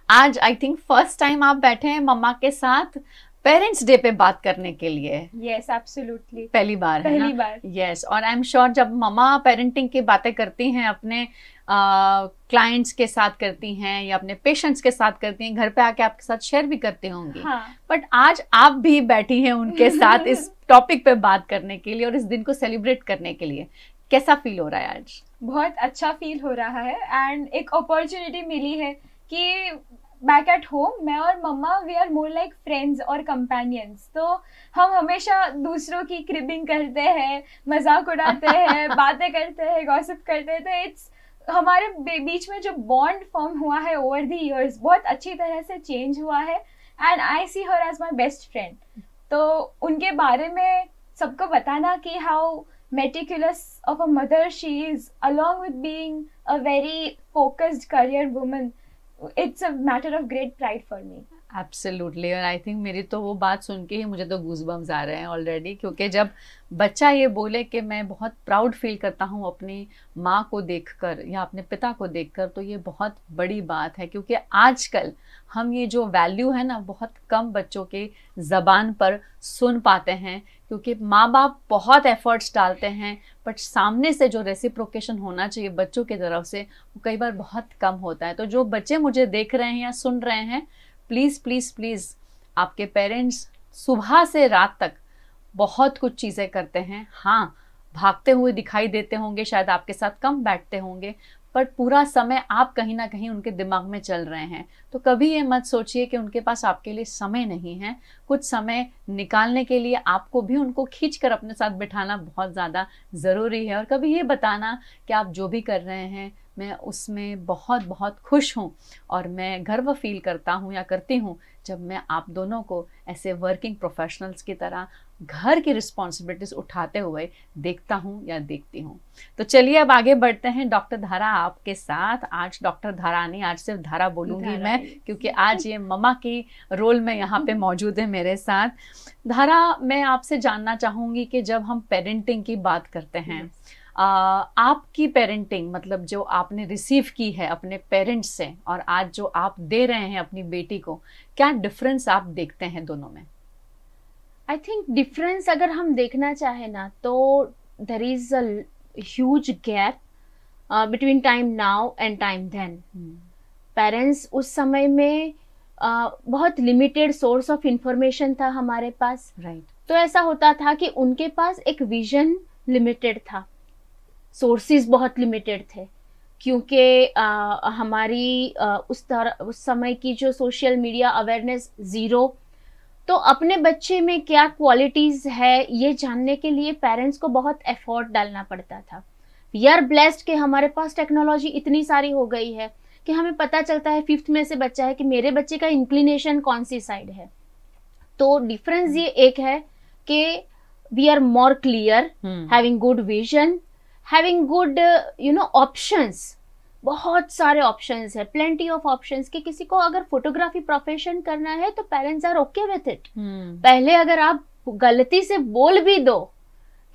आज आई थिंक फर्स्ट टाइम आप बैठे हैं मम्मा के साथ पेरेंट्स डे पे बात करने के लिए। यस एब्सोल्युटली, पहली बार है पहली बार। यस, और आई एम श्योर जब मम्मा पेरेंटिंग की बातें करती हैं अपने क्लाइंट्स के साथ करती हैं या अपने पेशेंट्स के साथ करती हैं, घर पे आके आपके साथ शेयर भी करती होंगी। बट आज आप भी बैठी हैं उनके साथ इस टॉपिक पे बात करने के लिए और इस दिन को सेलिब्रेट करने के लिए। कैसा फील हो रहा है आज? बहुत अच्छा फील हो रहा है एंड एक अपॉर्चुनिटी मिली है कि बैक एट होम मैं और मम्मा we are more like friends और कंपेनियंस। तो हम हमेशा दूसरों की क्रिबिंग करते हैं, मजाक उड़ाते हैं, बातें करते हैं, गॉसिप करते हैं। तो इट्स हमारे बीच में जो बॉन्ड फॉर्म हुआ है ओवर द इयर्स बहुत अच्छी तरह से चेंज हुआ है and I see her as my best friend. तो उनके बारे में सबको बताना कि how meticulous of a mother she is, along with being a very focused career woman, it's a matter of great pride for me. Absolutely. और I think मेरी तो वो बात सुन के ही मुझे तो गूज़बम्स आ रहे हैं ऑलरेडी, क्योंकि जब बच्चा ये बोले कि मैं बहुत प्राउड फील करता हूँ अपनी माँ को देखकर या अपने पिता को देखकर, तो ये बहुत बड़ी बात है। क्योंकि आजकल हम ये जो वैल्यू है ना बहुत कम बच्चों के ज़बान पर सुन पाते हैं, क्योंकि माँ बाप बहुत एफर्ट्स डालते हैं बट सामने से जो रेसिप्रोकेशन होना चाहिए बच्चों की तरफ से वो कई बार बहुत कम होता है। तो जो बच्चे मुझे देख रहे हैं या सुन रहे हैं, प्लीज़ प्लीज़ प्लीज़ आपके पेरेंट्स सुबह से रात तक बहुत कुछ चीज़ें करते हैं। हाँ, भागते हुए दिखाई देते होंगे, शायद आपके साथ कम बैठते होंगे, पर पूरा समय आप कहीं ना कहीं उनके दिमाग में चल रहे हैं। तो कभी ये मत सोचिए कि उनके पास आपके लिए समय नहीं है। कुछ समय निकालने के लिए आपको भी उनको खींच कर अपने साथ बिठाना बहुत ज़्यादा ज़रूरी है। और कभी ये बताना कि आप जो भी कर रहे हैं मैं उसमें बहुत बहुत खुश हूँ और मैं गर्व फील करता हूँ या करती हूँ जब मैं आप दोनों को ऐसे वर्किंग प्रोफेशनल्स की तरह घर की रिस्पॉन्सिबिलिटीज उठाते हुए देखता हूँ या देखती हूँ। तो चलिए अब आगे बढ़ते हैं डॉक्टर धारा आपके साथ। आज डॉक्टर धारा नहीं, आज सिर्फ धारा बोलूँगी मैं, क्योंकि आज ये मम्मा की रोल में यहाँ पे मौजूद है मेरे साथ। धारा, मैं आपसे जानना चाहूँगी कि जब हम पेरेंटिंग की बात करते हैं, आपकी पेरेंटिंग मतलब जो आपने रिसीव की है अपने पेरेंट्स से और आज जो आप दे रहे हैं अपनी बेटी को, क्या डिफरेंस आप देखते हैं दोनों में? आई थिंक डिफरेंस अगर हम देखना चाहे ना तो there is a huge gap between time now and time then. Parents उस समय में बहुत लिमिटेड सोर्स ऑफ इंफॉर्मेशन था हमारे पास, राइट। तो ऐसा होता था कि उनके पास एक विजन लिमिटेड था, सोर्सेज बहुत लिमिटेड थे, क्योंकि हमारी उस समय की जो सोशल मीडिया अवेयरनेस ज़ीरो। तो अपने बच्चे में क्या क्वालिटीज़ है ये जानने के लिए पेरेंट्स को बहुत एफर्ट डालना पड़ता था। वी आर ब्लेस्ड कि हमारे पास टेक्नोलॉजी इतनी सारी हो गई है कि हमें पता चलता है 5th में से बच्चा है कि मेरे बच्चे का इंक्लिनेशन कौन सी साइड है। तो डिफरेंस ये एक है कि we are more clear, having good vision, having good options. बहुत सारे ऑप्शंस है, प्लेंटी ऑफ ऑप्शंस कि किसी को अगर फोटोग्राफी प्रोफेशन करना है तो parents are okay with it. पहले अगर आप गलती से बोल भी दो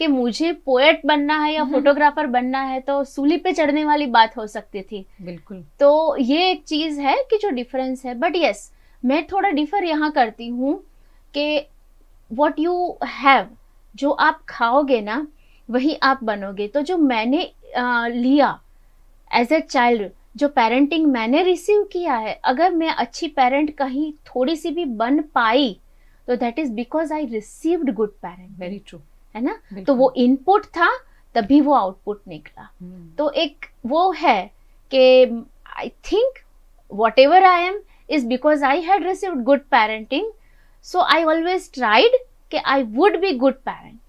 कि मुझे पोएट बनना है या फोटोग्राफर बनना है तो सूली पे चढ़ने वाली बात हो सकती थी। बिल्कुल। तो ये एक चीज है कि जो डिफरेंस है। बट यस, मैं थोड़ा डिफर यहाँ करती हूँ कि व्हाट यू हैव, जो आप खाओगे ना वही आप बनोगे। तो जो मैंने लिया एज ए चाइल्ड, जो पेरेंटिंग मैंने रिसीव किया है, अगर मैं अच्छी पेरेंट कहीं थोड़ी सी भी बन पाई तो that is because I received good parent. Very true, है ना। तो वो इनपुट था तभी वो आउटपुट निकला। तो एक वो है कि I think whatever I am is because I had received good parenting, so I always tried कि I would be good parent.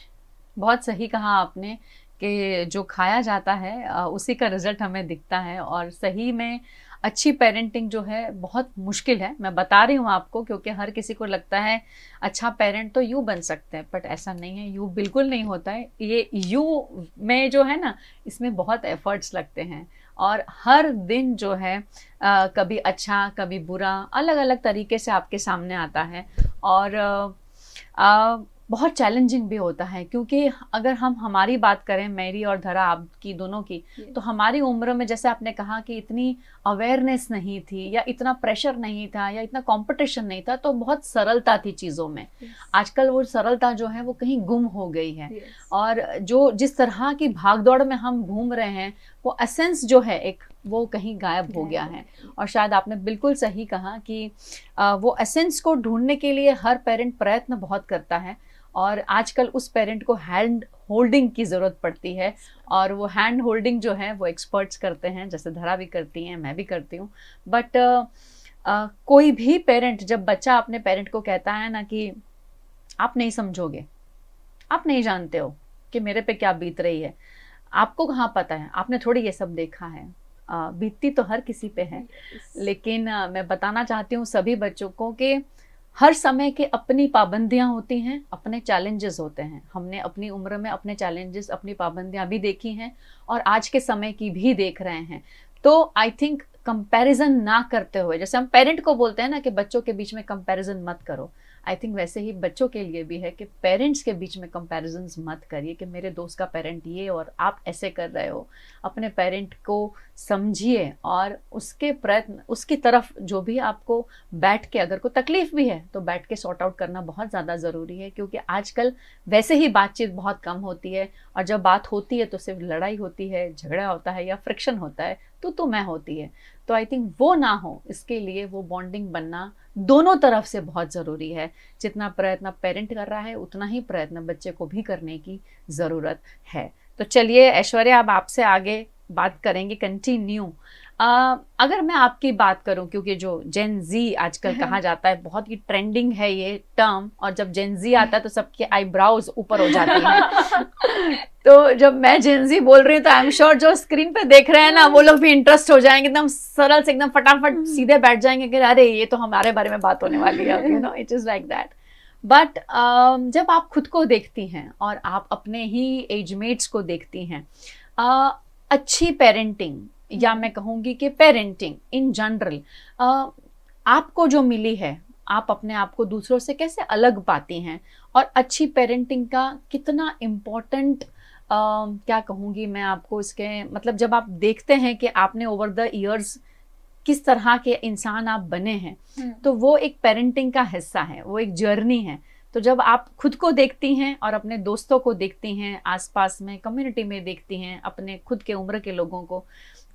बहुत सही कहा आपने कि जो खाया जाता है उसी का रिजल्ट हमें दिखता है। और सही में अच्छी पेरेंटिंग जो है बहुत मुश्किल है, मैं बता रही हूँ आपको, क्योंकि हर किसी को लगता है अच्छा पेरेंट तो यूँ बन सकते हैं, बट ऐसा नहीं है, यूँ बिल्कुल नहीं होता है। ये यूँ में जो है ना, इसमें बहुत एफर्ट्स लगते हैं और हर दिन जो है कभी अच्छा कभी बुरा अलग अलग तरीके से आपके सामने आता है और बहुत चैलेंजिंग भी होता है। क्योंकि अगर हम हमारी बात करें, मेरी और धरा आपकी दोनों की, तो हमारी उम्र में जैसे आपने कहा कि इतनी अवेयरनेस नहीं थी या इतना प्रेशर नहीं था या इतना कंपटीशन नहीं था, तो बहुत सरलता थी चीज़ों में। आजकल वो सरलता जो है वो कहीं गुम हो गई है और जो जिस तरह की भागदौड़ में हम घूम रहे हैं वो एसेंस जो है एक वो कहीं गायब हो गया है। और शायद आपने बिल्कुल सही कहा कि वो एसेंस को ढूंढने के लिए हर पेरेंट प्रयत्न बहुत करता है और आजकल उस पेरेंट को हैंड होल्डिंग की ज़रूरत पड़ती है और वो हैंड होल्डिंग जो है वो एक्सपर्ट्स करते हैं, जैसे धरा भी करती हैं, मैं भी करती हूँ। बट कोई भी पेरेंट, जब बच्चा अपने पेरेंट को कहता है ना कि आप नहीं समझोगे, आप नहीं जानते हो कि मेरे पे क्या बीत रही है, आपको कहाँ पता है, आपने थोड़ी ये सब देखा है, बीतती तो हर किसी पे है। लेकिन मैं बताना चाहती हूँ सभी बच्चों को कि हर समय के अपनी पाबंदियां होती हैं, अपने चैलेंजेस होते हैं। हमने अपनी उम्र में अपने चैलेंजेस, अपनी पाबंदियां भी देखी हैं और आज के समय की भी देख रहे हैं। तो आई थिंक कंपैरिजन ना करते हुए, जैसे हम पेरेंट को बोलते हैं ना कि बच्चों के बीच में कंपैरिजन मत करो, आई थिंक वैसे ही बच्चों के लिए भी है कि पेरेंट्स के बीच में कंपैरिजन्स मत करिए कि मेरे दोस्त का पेरेंट ये और आप ऐसे कर रहे हो। अपने पेरेंट को समझिए और उसके प्रयत्न, उसकी तरफ जो भी आपको बैठ के, अगर कोई तकलीफ भी है तो बैठ के सॉर्ट आउट करना बहुत ज़्यादा ज़रूरी है। क्योंकि आजकल वैसे ही बातचीत बहुत कम होती है और जब बात होती है तो सिर्फ लड़ाई होती है, झगड़ा होता है या फ्रिक्शन होता है, तो मैं होती है। तो आई थिंक वो ना हो, इसके लिए वो बॉन्डिंग बनना दोनों तरफ से बहुत ज़रूरी है। जितना प्रयत्न पेरेंट कर रहा है उतना ही प्रयत्न बच्चे को भी करने की ज़रूरत है। तो चलिए ऐश्वर्या, अब आपसे आगे बात करेंगे, कंटिन्यू। अगर मैं आपकी बात करूं, क्योंकि जो जेन जी आजकल कहा जाता है, बहुत ही ट्रेंडिंग है ये टर्म, और जब जेन जी आता है तो सबके आईब्राउज ऊपर हो जाती हैं। तो जब मैं जेन जी बोल रही हूँ तो आई एम श्योर जो स्क्रीन पे देख रहे हैं ना वो लोग भी इंटरेस्ट हो जाएंगे, एकदम सरल से एकदम फटाफट सीधे बैठ जाएंगे कि अरे ये तो हमारे बारे में बात होने वाली है, you know, it is like that. But जब आप खुद को देखती हैं और आप अपने ही एजमेट्स को देखती हैं, अच्छी पेरेंटिंग, या मैं कहूँगी कि पेरेंटिंग इन जनरल आपको जो मिली है, आप अपने आप को दूसरों से कैसे अलग पाती हैं और अच्छी पेरेंटिंग का कितना इम्पोर्टेंट, क्या कहूँगी मैं आपको, इसके मतलब जब आप देखते हैं कि आपने ओवर द ईयर्स किस तरह के इंसान आप बने हैं, तो वो एक पेरेंटिंग का हिस्सा है, वो एक जर्नी है। तो जब आप खुद को देखती हैं और अपने दोस्तों को देखती हैं, आसपास में कम्युनिटी में देखती हैं, अपने खुद के उम्र के लोगों को,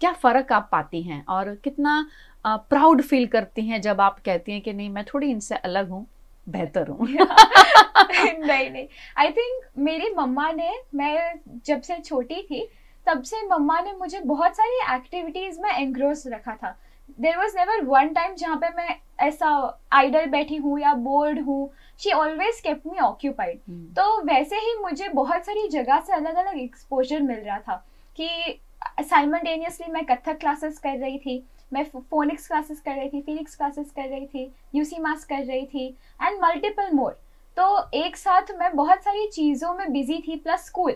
क्या फ़र्क आप पाती हैं और कितना प्राउड फील करती हैं जब आप कहती हैं कि नहीं मैं थोड़ी इनसे अलग हूँ, बेहतर हूँ? नहीं, आई थिंक मेरी मम्मा ने, मैं जब से छोटी थी तब से मम्मा ने मुझे बहुत सारी एक्टिविटीज़ में एंग्रोस रखा था। There was never one time जहाँ पे मैं ऐसा आइडल बैठी हूँ या बोर्ड हूँ। She always kept me occupied. तो वैसे ही मुझे बहुत सारी जगह से अलग अलग एक्सपोजर मिल रहा था कि साइमल्टेनियसली मैं कथक क्लासेस कर रही थी, मैं फोनिक्स क्लासेस कर रही थी, फिनिक्स क्लासेस कर रही थी, यूसी मास कर रही थी एंड मल्टीपल मोर। तो एक साथ मैं बहुत सारी चीज़ों में बिजी थी, प्लस स्कूल।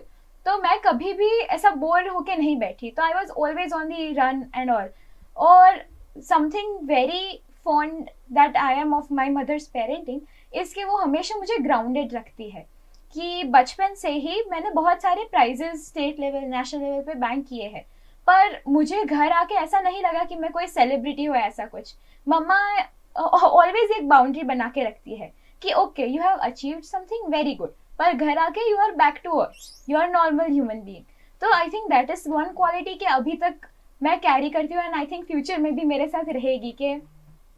तो मैं कभी भी ऐसा बोर्ड होके नहीं बैठी। तो I was always on the run and all. और something very fond that I am of my mother's parenting is कि वो हमेशा मुझे ग्राउंडेड रखती है। कि बचपन से ही मैंने बहुत सारे prizes state level, national level पे बैंक किए हैं, पर मुझे घर आके ऐसा नहीं लगा कि मैं कोई सेलिब्रिटी हो, ऐसा कुछ। मम्मा ऑलवेज एक बाउंड्री बना के रखती है कि okay you have achieved something very good, पर घर आके you are back to earth, you are normal human being. तो I think that is one quality कि अभी तक मैं कैरी करती हूँ एंड आई थिंक फ्यूचर में भी मेरे साथ रहेगी कि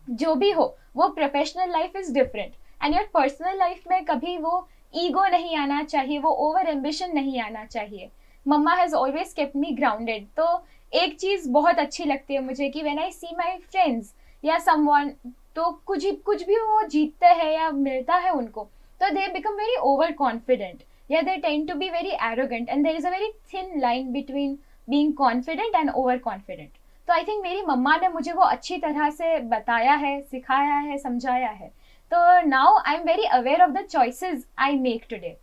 जो भी हो वो professional life is different and your personal life में कभी वो ईगो नहीं आना चाहिए, वो ओवर एम्बिशन नहीं आना चाहिए। Mamma has always kept me grounded. तो एक चीज़ बहुत अच्छी लगती है मुझे कि when I see my friends या समवन, तो कुछ भी वो जीतते हैं या मिलता है उनको, तो they become very over confident या they tend to be very arrogant and there is a very thin line between being confident and over confident. तो आई थिंक मेरी मम्मा ने मुझे वो अच्छी तरह से बताया है, सिखाया है, समझाया है। तो now I am very aware of the choices I make today.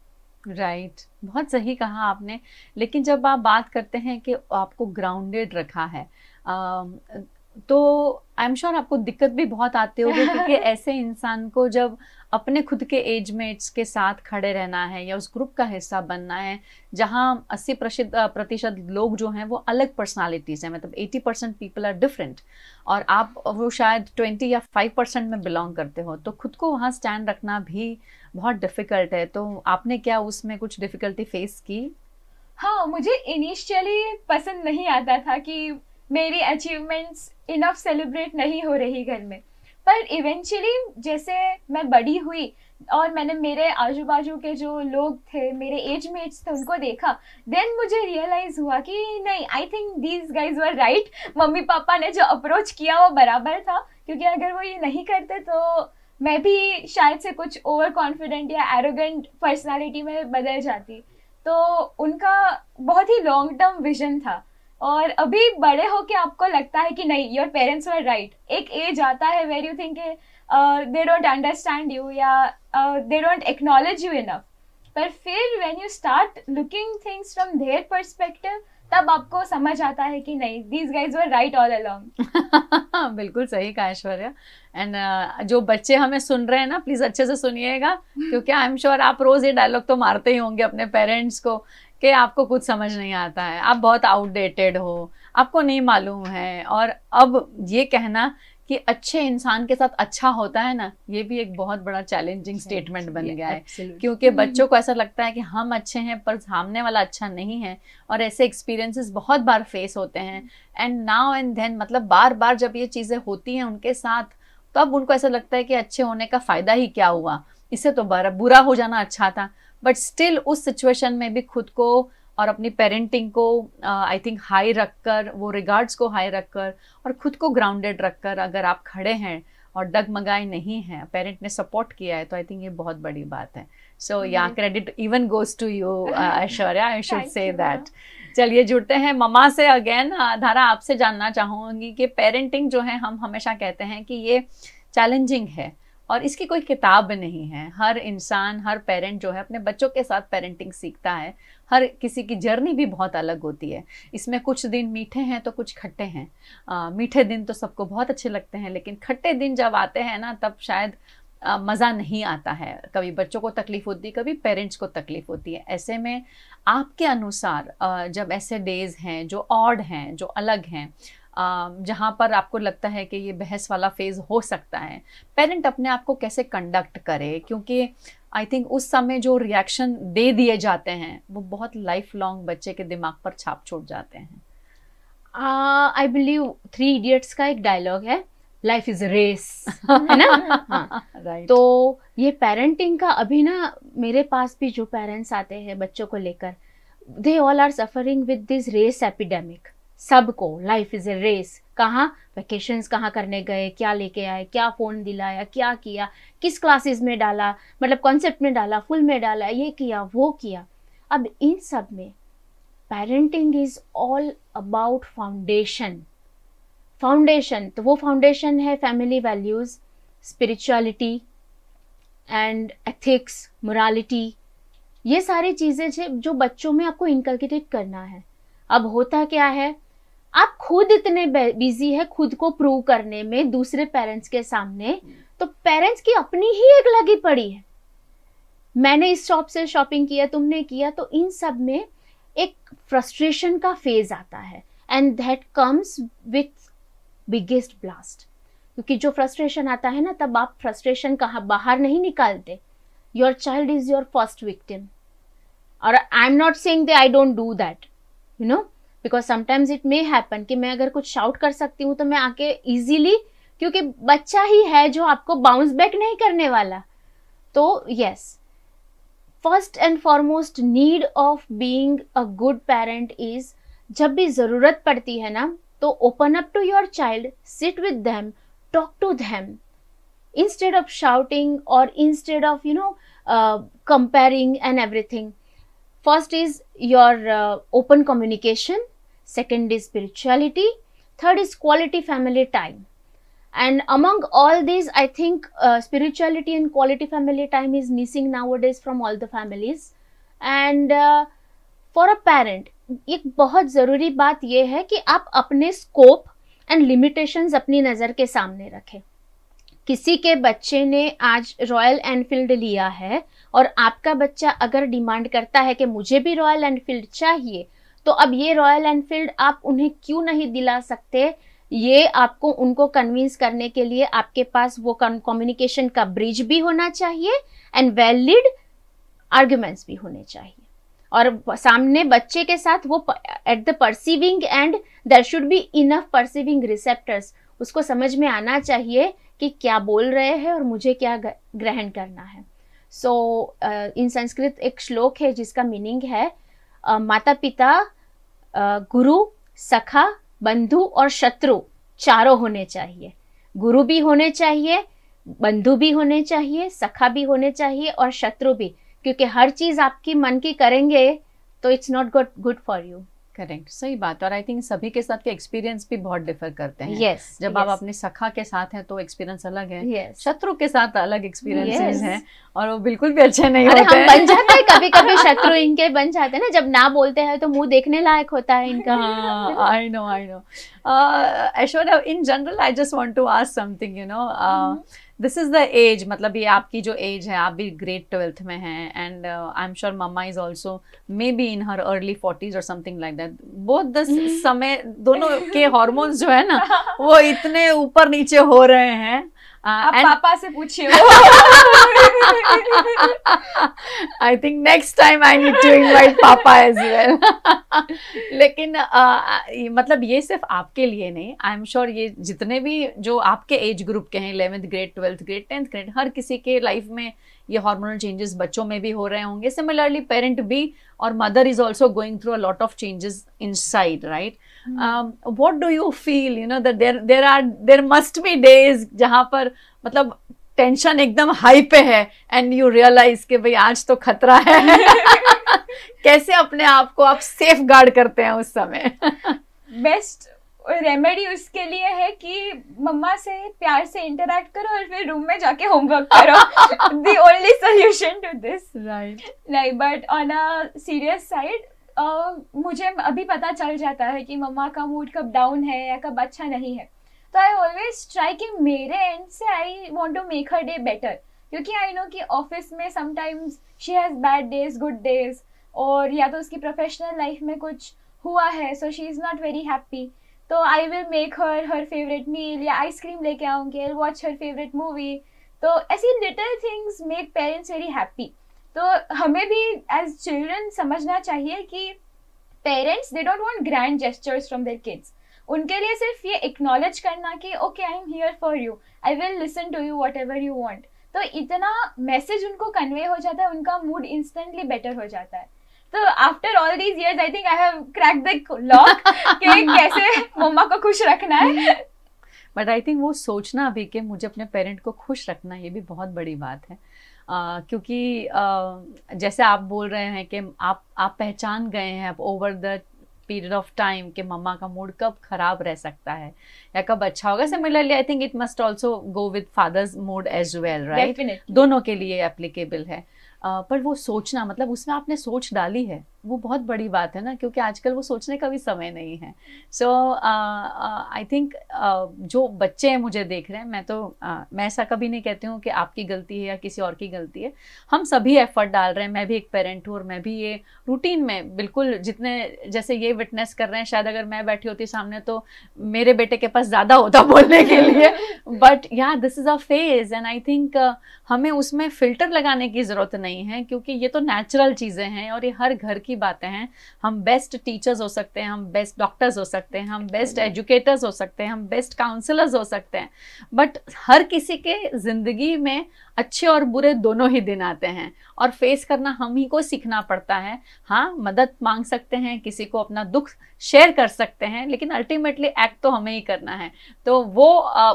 Right, बहुत सही कहा आपने। लेकिन जब आप बात करते हैं कि आपको ग्राउंडेड रखा है, तो आई एम श्योर आपको दिक्कत भी बहुत आते होगी क्योंकि ऐसे इंसान को जब अपने खुद के एजमेट्स के साथ खड़े रहना है या उस ग्रुप का हिस्सा बनना है जहां 80% लोग जो हैं वो अलग पर्सनालिटीज़ हैं, मतलब 80% पीपल आर डिफरेंट, और आप वो शायद 20 या 5% में बिलोंग करते हो, तो खुद को वहाँ स्टैंड रखना भी बहुत डिफ़िकल्ट है। तो आपने क्या उसमें कुछ डिफ़िकल्टी फेस की? हाँ, मुझे इनिशियली पसंद नहीं आता था कि मेरी अचीवमेंट्स इनफ सेलिब्रेट नहीं हो रही घर में, पर इवेंचुअली जैसे मैं बड़ी हुई और मैंने मेरे आजू बाजू के जो लोग थे, मेरे एज मेट्स थे, उनको देखा, देन मुझे रियलाइज हुआ कि नहीं, आई think these guys were right. Mummy papa ने जो अप्रोच किया वो बराबर था, क्योंकि अगर वो ये नहीं करते तो मैं भी शायद से कुछ ओवर कॉन्फिडेंट या एरोगेंट पर्सनालिटी में बदल जाती। तो उनका बहुत ही लॉन्ग टर्म विजन था। और अभी बड़े होके आपको लगता है कि नहीं, योर पेरेंट्स वर राइट। एक एज आता है where you think they don't understand you या they don't acknowledge you enough, पर फिर when you start looking things from their perspective, तब आपको समझ आता है कि नहीं, these guys were right all along. बिल्कुल सही कहा ऐश्वर्या। एंड जो बच्चे हमें सुन रहे हैं ना, प्लीज अच्छे से सुनिएगा, क्योंकि आई एम श्योर आप रोज ये डायलॉग तो मारते ही होंगे अपने पेरेंट्स को कि आपको कुछ समझ नहीं आता है, आप बहुत आउटडेटेड हो, आपको नहीं मालूम है। और अब ये कहना कि अच्छे इंसान के साथ अच्छा होता है ना, ये भी एक बहुत बड़ा चैलेंजिंग स्टेटमेंट बन गया है, क्योंकि बच्चों को ऐसा लगता है कि हम अच्छे हैं पर सामने वाला अच्छा नहीं है, और ऐसे एक्सपीरियंसेस बहुत बार फेस होते हैं। एंड नाउ एंड देन, मतलब बार बार जब ये चीज़ें होती हैं उनके साथ, तो अब उनको ऐसा लगता है कि अच्छे होने का फ़ायदा ही क्या हुआ, इससे तो बुरा हो जाना अच्छा था। बट स्टिल उस सिचुएशन में भी खुद को और अपनी पेरेंटिंग को आई थिंक हाई रखकर, वो रिगार्ड्स को हाई रखकर और खुद को ग्राउंडेड रखकर अगर आप खड़े हैं और डगमगाए नहीं हैं, पेरेंट ने सपोर्ट किया है, तो आई थिंक ये बहुत बड़ी बात है। सो या credit even goes to you Aishwarya, I should say that. चलिए जुड़ते हैं ममा से अगेन। धारा, आपसे जानना चाहूँगी कि पेरेंटिंग जो है, हम हमेशा कहते हैं कि ये चैलेंजिंग है और इसकी कोई किताब नहीं है। हर इंसान, हर पेरेंट जो है अपने बच्चों के साथ पेरेंटिंग सीखता है। हर किसी की जर्नी भी बहुत अलग होती है। इसमें कुछ दिन मीठे हैं तो कुछ खट्टे हैं। मीठे दिन तो सबको बहुत अच्छे लगते हैं, लेकिन खट्टे दिन जब आते हैं ना, तब शायद मज़ा नहीं आता है। कभी बच्चों को तकलीफ होती है, कभी पेरेंट्स को तकलीफ होती है। ऐसे में आपके अनुसार जब ऐसे डेज हैं जो ऑड हैं, जो अलग हैं, जहाँ पर आपको लगता है कि ये बहस वाला फेज हो सकता है, पेरेंट अपने आप को कैसे कंडक्ट करे? क्योंकि आई थिंक उस समय जो रिएक्शन दे दिए जाते हैं वो बहुत लाइफ लॉन्ग बच्चे के दिमाग पर छाप छोड़ जाते हैं। आई बिलीव 3 इडियट्स का एक डायलॉग है, लाइफ इज अ रेस, है ना? हाँ। Right. तो ये पेरेंटिंग का अभी ना, मेरे पास भी जो पेरेंट्स आते हैं बच्चों को लेकर, they all are suffering with this race epidemic. सबको लाइफ इज ए रेस। कहाँ वेकेशंस कहाँ करने गए, क्या लेके आए, क्या फ़ोन दिलाया, क्या किया, किस क्लासेस में डाला, मतलब कॉन्सेप्ट में डाला, फुल में डाला, ये किया वो किया। अब इन सब में parenting is all about foundation. तो वो फाउंडेशन है family values, spirituality and ethics, morality. ये सारी चीज़ें जो बच्चों में आपको इनकल्केट करना है। अब होता क्या है, आप खुद इतने बिजी है खुद को प्रूव करने में दूसरे पेरेंट्स के सामने, तो पेरेंट्स की अपनी ही एक लगी पड़ी है, मैंने इस शॉप से शॉपिंग किया, तुमने किया। तो इन सब में एक फ्रस्ट्रेशन का फेज आता है, and that comes with biggest blast. क्योंकि जो फ्रस्ट्रेशन आता है ना, तब आप फ्रस्ट्रेशन कहाँ बाहर नहीं निकालते। Your child is your first victim. और I am not saying that I don't do that, you know, because sometimes it may happen कि मैं अगर कुछ शाउट कर सकती हूँ तो मैं आके इजीली, क्योंकि बच्चा ही है जो आपको बाउंस बैक नहीं करने वाला। तो yes, first and foremost need of being a good parent is, जब भी जरूरत पड़ती है ना, तो open up to your child, sit with them, talk to them, instead of shouting or instead of comparing and everything. First is your open communication, second is spirituality, Third is quality family time. And among all these, I think spirituality and quality family time is missing nowadays from all the families. And for a parent, एक बहुत ज़रूरी बात यह है कि आप अपने scope and limitations अपनी नज़र के सामने रखें. किसी के बच्चे ने आज रॉयल एनफील्ड लिया है और आपका बच्चा अगर डिमांड करता है कि मुझे भी रॉयल एनफील्ड चाहिए, तो अब ये रॉयल एनफील्ड आप उन्हें क्यों नहीं दिला सकते, ये आपको उनको कन्विंस करने के लिए आपके पास वो कम्युनिकेशन का ब्रिज भी होना चाहिए एंड वैलिड आर्ग्यूमेंट्स भी होने चाहिए. और सामने बच्चे के साथ वो at the perceiving and there should be enough perceiving receptors. उसको समझ में आना चाहिए कि क्या बोल रहे हैं और मुझे क्या ग्रहण करना है. सो इन संस्कृत एक श्लोक है जिसका मीनिंग है माता पिता, गुरु, सखा, बंधु और शत्रु चारों होने चाहिए. गुरु भी होने चाहिए, बंधु भी होने चाहिए, सखा भी होने चाहिए और शत्रु भी, क्योंकि हर चीज आपकी मन की करेंगे तो it's not good for you. Correct, सही बात. और आई थिंक सभी के साथ के एक्सपीरियंस भी बहुत डिफर करते हैं. yes, जब yes. आप अपने सखा के साथ हैं तो एक्सपीरियंस अलग है, yes. शत्रु के साथ अलग एक्सपीरियंसेस हैं और वो बिल्कुल भी अच्छे नहीं होते. हम बन जाते हैं कभी कभी शत्रु इनके बन जाते हैं ना, जब ना बोलते हैं तो मुंह देखने लायक होता है इनका. I know. Aishwarya, in general I just want to ask something, you know, this is the age, मतलब ये आपकी जो एज है, आप भी ग्रेड 12th में हैं and I am sure mama is also may be in her early 40s और something like that. Both the समय दोनों के हार्मोन्स जो है ना वो इतने ऊपर नीचे हो रहे हैं. आप पापा से पूछिए. I think next time I need to invite पापा as well. लेकिन मतलब ये सिर्फ आपके लिए नहीं, आई एम श्योर ये जितने भी जो आपके एज ग्रुप के हैं, 11th grade, 12th grade, 10th grade, हर किसी के लाइफ में ये हार्मोनल चेंजेस बच्चों में भी हो रहे होंगे. सिमिलरली पेरेंट भी, और mother is also going through a lot of changes inside, right? What do you feel, you know, that there must be days जहाँ पर मतलब टेंशन एकदम हाई पे है एंड यू रियलाइज कि भाई आज तो खतरा है. कैसे अपने आप को आप सेफ गार्ड करते हैं उस समय? बेस्ट रेमेडी उसके लिए है कि मम्मा से प्यार से इंटरेक्ट करो और फिर रूम में जाके होमवर्क करो. The only solution to this, right? Like, but on a serious side, मुझे अभी पता चल जाता है कि मम्मा का मूड कब डाउन है या कब अच्छा नहीं है, तो आई ऑलवेज ट्राई कि मेरे एंड से I want to make her day better, क्योंकि आई नो कि ऑफिस में sometimes she has bad days, good days, और या तो उसकी प्रोफेशनल लाइफ में कुछ हुआ है so she is not very happy. तो I will make her favourite meal या आइसक्रीम लेके आऊँगी, I will watch her favourite movie. तो ऐसी little things make parents very happy. तो हमें भी एज चिल्ड्रन समझना चाहिए कि parents they don't want grand gestures from their kids. उनके लिए सिर्फ ये एक्नॉलेज करना कि okay I am here for you, I will listen to you what ever you want. तो इतना मैसेज उनको कन्वे हो जाता है, उनका मूड इंस्टेंटली बेटर हो जाता है. तो after all these years I think I have cracked the lock कि कैसे मम्मा को खुश रखना है. बट आई थिंक वो सोचना भी कि मुझे अपने पेरेंट को खुश रखना, ये भी बहुत बड़ी बात है. क्योंकि जैसे आप बोल रहे हैं कि आप पहचान गए हैं over the period of time कि मम्मा का मूड कब खराब रह सकता है या कब अच्छा होगा. Similarly I think it must also go with father's mood as well, right? दोनों के लिए एप्लीकेबल है. पर वो सोचना, मतलब उसमें आपने सोच डाली है, वो बहुत बड़ी बात है ना, क्योंकि आजकल वो सोचने का भी समय नहीं है. सो आई थिंक जो बच्चे हैं मुझे देख रहे हैं, मैं ऐसा कभी नहीं कहती हूँ कि आपकी गलती है या किसी और की गलती है. हम सभी एफर्ट डाल रहे हैं. मैं भी एक पेरेंट हूँ और मैं भी ये रूटीन में बिल्कुल जितने जैसे ये विटनेस कर रहे हैं, शायद अगर मैं बैठी होती सामने तो मेरे बेटे के पास ज़्यादा होता बोलने के लिए. बट या this is a phase and I think हमें उसमें फिल्टर लगाने की ज़रूरत नहीं है, क्योंकि ये तो नेचुरल चीज़ें हैं और ये हर घर की बातें हैं. हम बेस्ट टीचर्स हो सकते हैं, हम बेस्ट डॉक्टर्स हो सकते हैं, हम बेस्ट एजुकेटर्स हो सकते हैं, हम बेस्ट काउंसलर्स हो सकते हैं, बट हर किसी के ज़िंदगी में अच्छे और बुरे दोनों ही दिन आते हैं और फेस करना हम ही को सीखना पड़ता है. हाँ, मदद मांग सकते हैं, किसी को अपना दुख शेयर कर सकते हैं, लेकिन अल्टीमेटली एक्ट तो हमें ही करना है. तो वो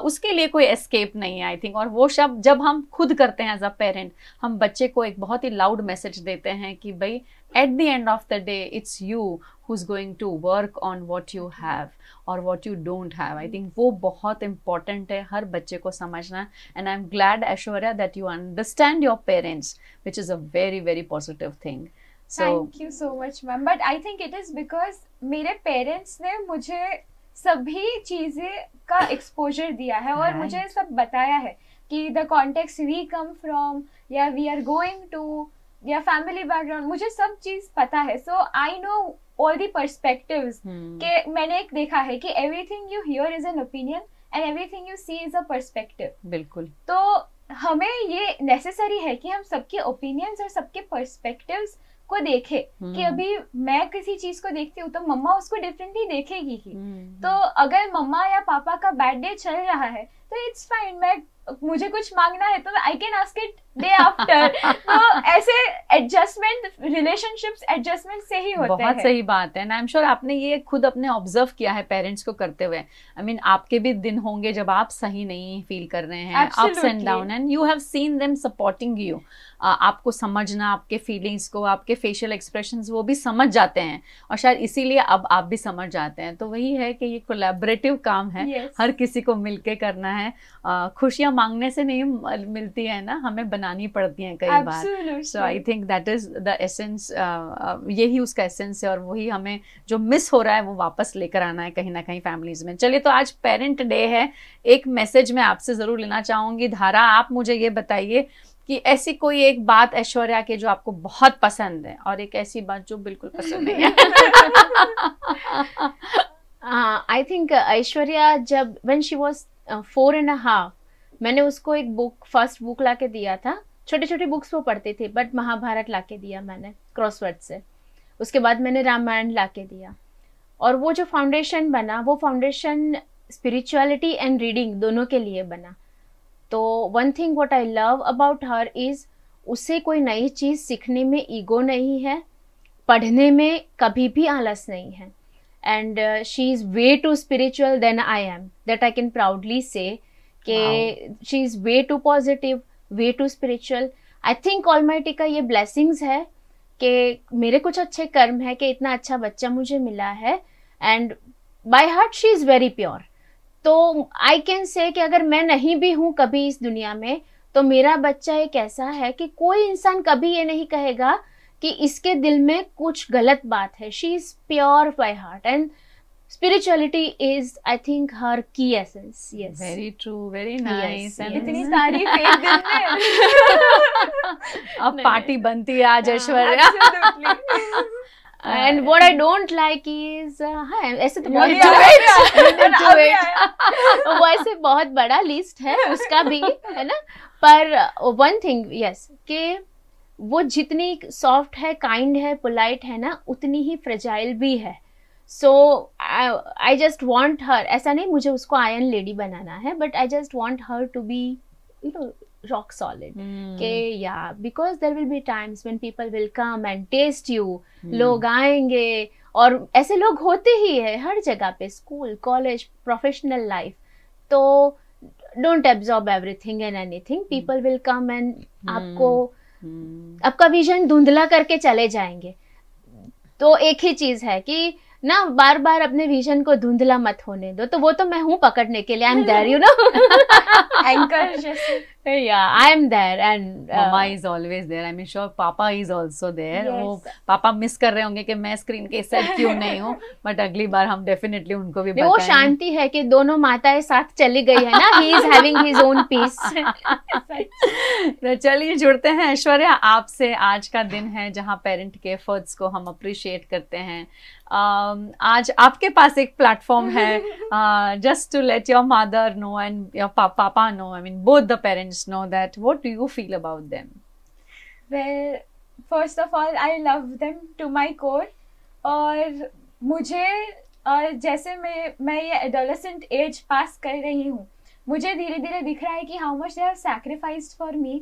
उसके लिए कोई एस्केप नहीं है आई थिंक. और वो जब हम खुद करते हैं एज अ पेरेंट, हम बच्चे को एक बहुत ही लाउड मैसेज देते हैं कि भाई at the end of the day it's you who's going to work on what you have or what you don't have. I think वो बहुत important है हर बच्चे को समझना. And I'm glad, Aishwarya, that you understand your parents, which is a very very positive thing. So thank you so much, ma'am. But I think it is because मेरे parents ने मुझे सभी चीजें का exposure दिया है और मुझे सब बताया है कि the context we come from या we are going to या फैमिली बैकग्राउंड, मुझे सब चीज पता है. So I know all the perspectives. के मैंने एक देखा है कि everything you hear is an opinion and everything you see is a perspective. बिल्कुल. तो हमें ये नेसेसरी है कि हम सबके ओपिनियंस और सबके पर्सपेक्टिव्स को देखें कि अभी मैं किसी चीज को देखती हूँ तो मम्मा उसको डिफरेंटली देखेगी ही. तो अगर मम्मा या पापा का बैड डे चल रहा है तो इट्स फाइन, मुझे कुछ मांगना है तो I can ask it day after. तो ऐसे एडजस्टमेंट, रिलेशनशिप्स एडजस्टमेंट से ही होते हैं. बहुत सही बात है. एंड आई एम श्योर आपने ये खुद अपने ऑब्जर्व किया है पेरेंट्स को करते हुए. आई मीन आपके भी दिन होंगे जब आप सही नहीं फील कर रहे हैं, ups and down, and you have seen them supporting you. आपको समझना, आपके फीलिंग्स को, आपके फेशियल एक्सप्रेशंस वो भी समझ जाते हैं और शायद इसीलिए अब आप भी समझ जाते हैं. तो वही है कि ये कोलैबोरेटिव काम है. हर किसी को मिलके करना है. खुशियां मांगने से नहीं मिलती है ना, हमें बनानी पड़ती हैं कई बार. So I think that is the essence. यही उसका एसेंस है और वही हमें जो मिस हो रहा है वो वापस लेकर आना है कहीं ना कहीं फैमिलीज में. चलिए, तो आज पेरेंट डे है. एक मैसेज मैं आपसे जरूर लेना चाहूंगी. धारा, आप मुझे ये बताइए कि ऐसी कोई एक बात ऐश्वर्या के जो आपको बहुत पसंद है और एक ऐसी बात जो बिल्कुल पसंद नहीं है. आई थिंक ऐश्वर्या जब व्हेन शी वाज 4.5, मैंने उसको एक बुक, फर्स्ट बुक ला के दिया था. छोटे छोटे बुक्स वो पढ़ती थी, बट महाभारत ला के दिया मैंने क्रॉसवर्ड से. उसके बाद मैंने रामायण ला के दिया. और वो जो फाउंडेशन बना, वो फाउंडेशन स्पिरिचुअलिटी एंड रीडिंग दोनों के लिए बना. तो one thing what I love about her is उससे कोई नई चीज़ सीखने में ईगो नहीं है, पढ़ने में कभी भी आलस नहीं है. And she is way too spiritual than I am. That I can proudly say कि she is way too positive, way too spiritual. I think almighty का ये ब्लेसिंग्स है कि मेरे कुछ अच्छे कर्म है कि इतना अच्छा बच्चा मुझे मिला है. And by heart she is very pure. तो आई कैन से कि अगर मैं नहीं भी हूँ कभी इस दुनिया में, तो मेरा बच्चा एक ऐसा है कि कोई इंसान कभी ये नहीं कहेगा कि इसके दिल में कुछ गलत बात है. She is pure by heart and spirituality is, I think, her key essence. Yes, very true, very nice. Yes, इतनी तारीफ एक दिन में. अब पार्टी बनती है आज Aishwarya. And what I don't like is ऐसे तो बहुत वो ऐसे बहुत बड़ा लिस्ट है उसका भी, है ना. पर वन थिंग यस, कि वो जितनी सॉफ्ट है, काइंड है, पोलाइट है ना, उतनी ही फ्रेजाइल भी है. सो आई जस्ट वॉन्ट हर, ऐसा नहीं मुझे उसको आयरन लेडी बनाना है, but I just want her to be you know rock solid. Yeah, because there will be times when people will come and taste you. लोग आएंगे और ऐसे लोग होते ही है हर जगह पे, स्कूल, कॉलेज, प्रोफेशनल लाइफ. तो don't absorb everything and anything. People will come and आपको आपका विजन धुंधला करके चले जाएंगे. तो एक ही चीज है कि ना बार बार अपने विजन को धुंधला मत होने दो. तो वो तो मैं हूँ पकड़ने के लिए. I am there, you know, anchor जैसे. Yeah, I am there and Mama is always there. I mean, sure, Papa is also there. Yes. वो पापा मिस कर रहे होंगे कि मैं स्क्रीन के साथ क्यों नहीं हूँ, बट अगली बार हम डेफिनेटली उनको भी बताएंगे. वो शांति है कि दोनों माताएं साथ चली गई है ना. He is having his own peace. तो चलिए जुड़ते हैं ऐश्वर्या आपसे. आज का दिन है जहाँ पेरेंट के एफर्ट्स को हम अप्रिशिएट करते हैं. आज आपके पास एक प्लेटफॉर्म है just to let your mother know and your papa know, I mean both the parents know that. What do you feel about them? Well, first of all, I love them to my core. और मुझे जैसे मैं ये adolescent age पास कर रही हूँ, मुझे धीरे धीरे दिख रहा है कि how much they have sacrificed for me.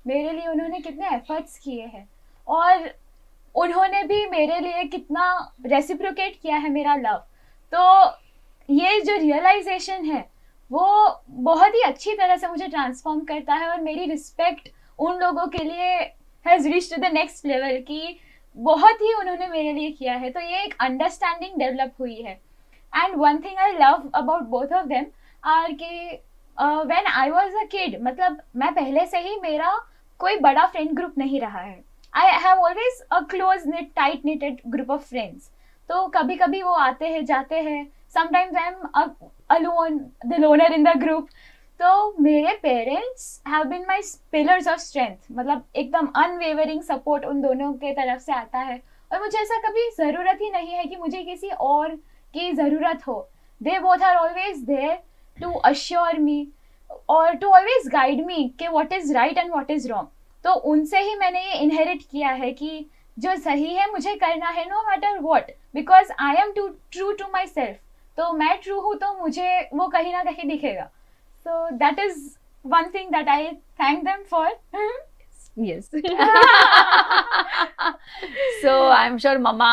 मेरे लिए उन्होंने कितने efforts किए हैं और उन्होंने भी मेरे लिए कितना रेसिप्रोकेट किया है मेरा लव. तो ये जो रियलाइजेशन है वो बहुत ही अच्छी तरह से मुझे ट्रांसफॉर्म करता है और मेरी रिस्पेक्ट उन लोगों के लिए has reached to the next level. कि बहुत ही उन्होंने मेरे लिए किया है, तो ये एक अंडरस्टैंडिंग डेवलप हुई है। And one thing I love about both of them are कि when I was a kid, मतलब मैं पहले से ही, मेरा कोई बड़ा फ्रेंड ग्रुप नहीं रहा है। I have always a close knit tight knitted group of friends. तो कभी कभी वो आते हैं जाते हैं, sometimes I am alone the loner in the group. तो मेरे parents have been my pillars of strength, मतलब एकदम अनवेवरिंग सपोर्ट उन दोनों के तरफ से आता है। और मुझे ऐसा कभी ज़रूरत ही नहीं है कि मुझे किसी और की ज़रूरत हो। They both are always there to assure me और टू ऑलवेज गाइड मी कि what is right and what is wrong. तो उनसे ही मैंने ये इनहेरिट किया है कि जो सही है मुझे करना है, no matter what, because I am true to myself. तो मैं ट्रू हूँ तो मुझे वो कहीं ना कहीं दिखेगा। So that is one thing that I thank them for. Yes. So I'm sure मम्मा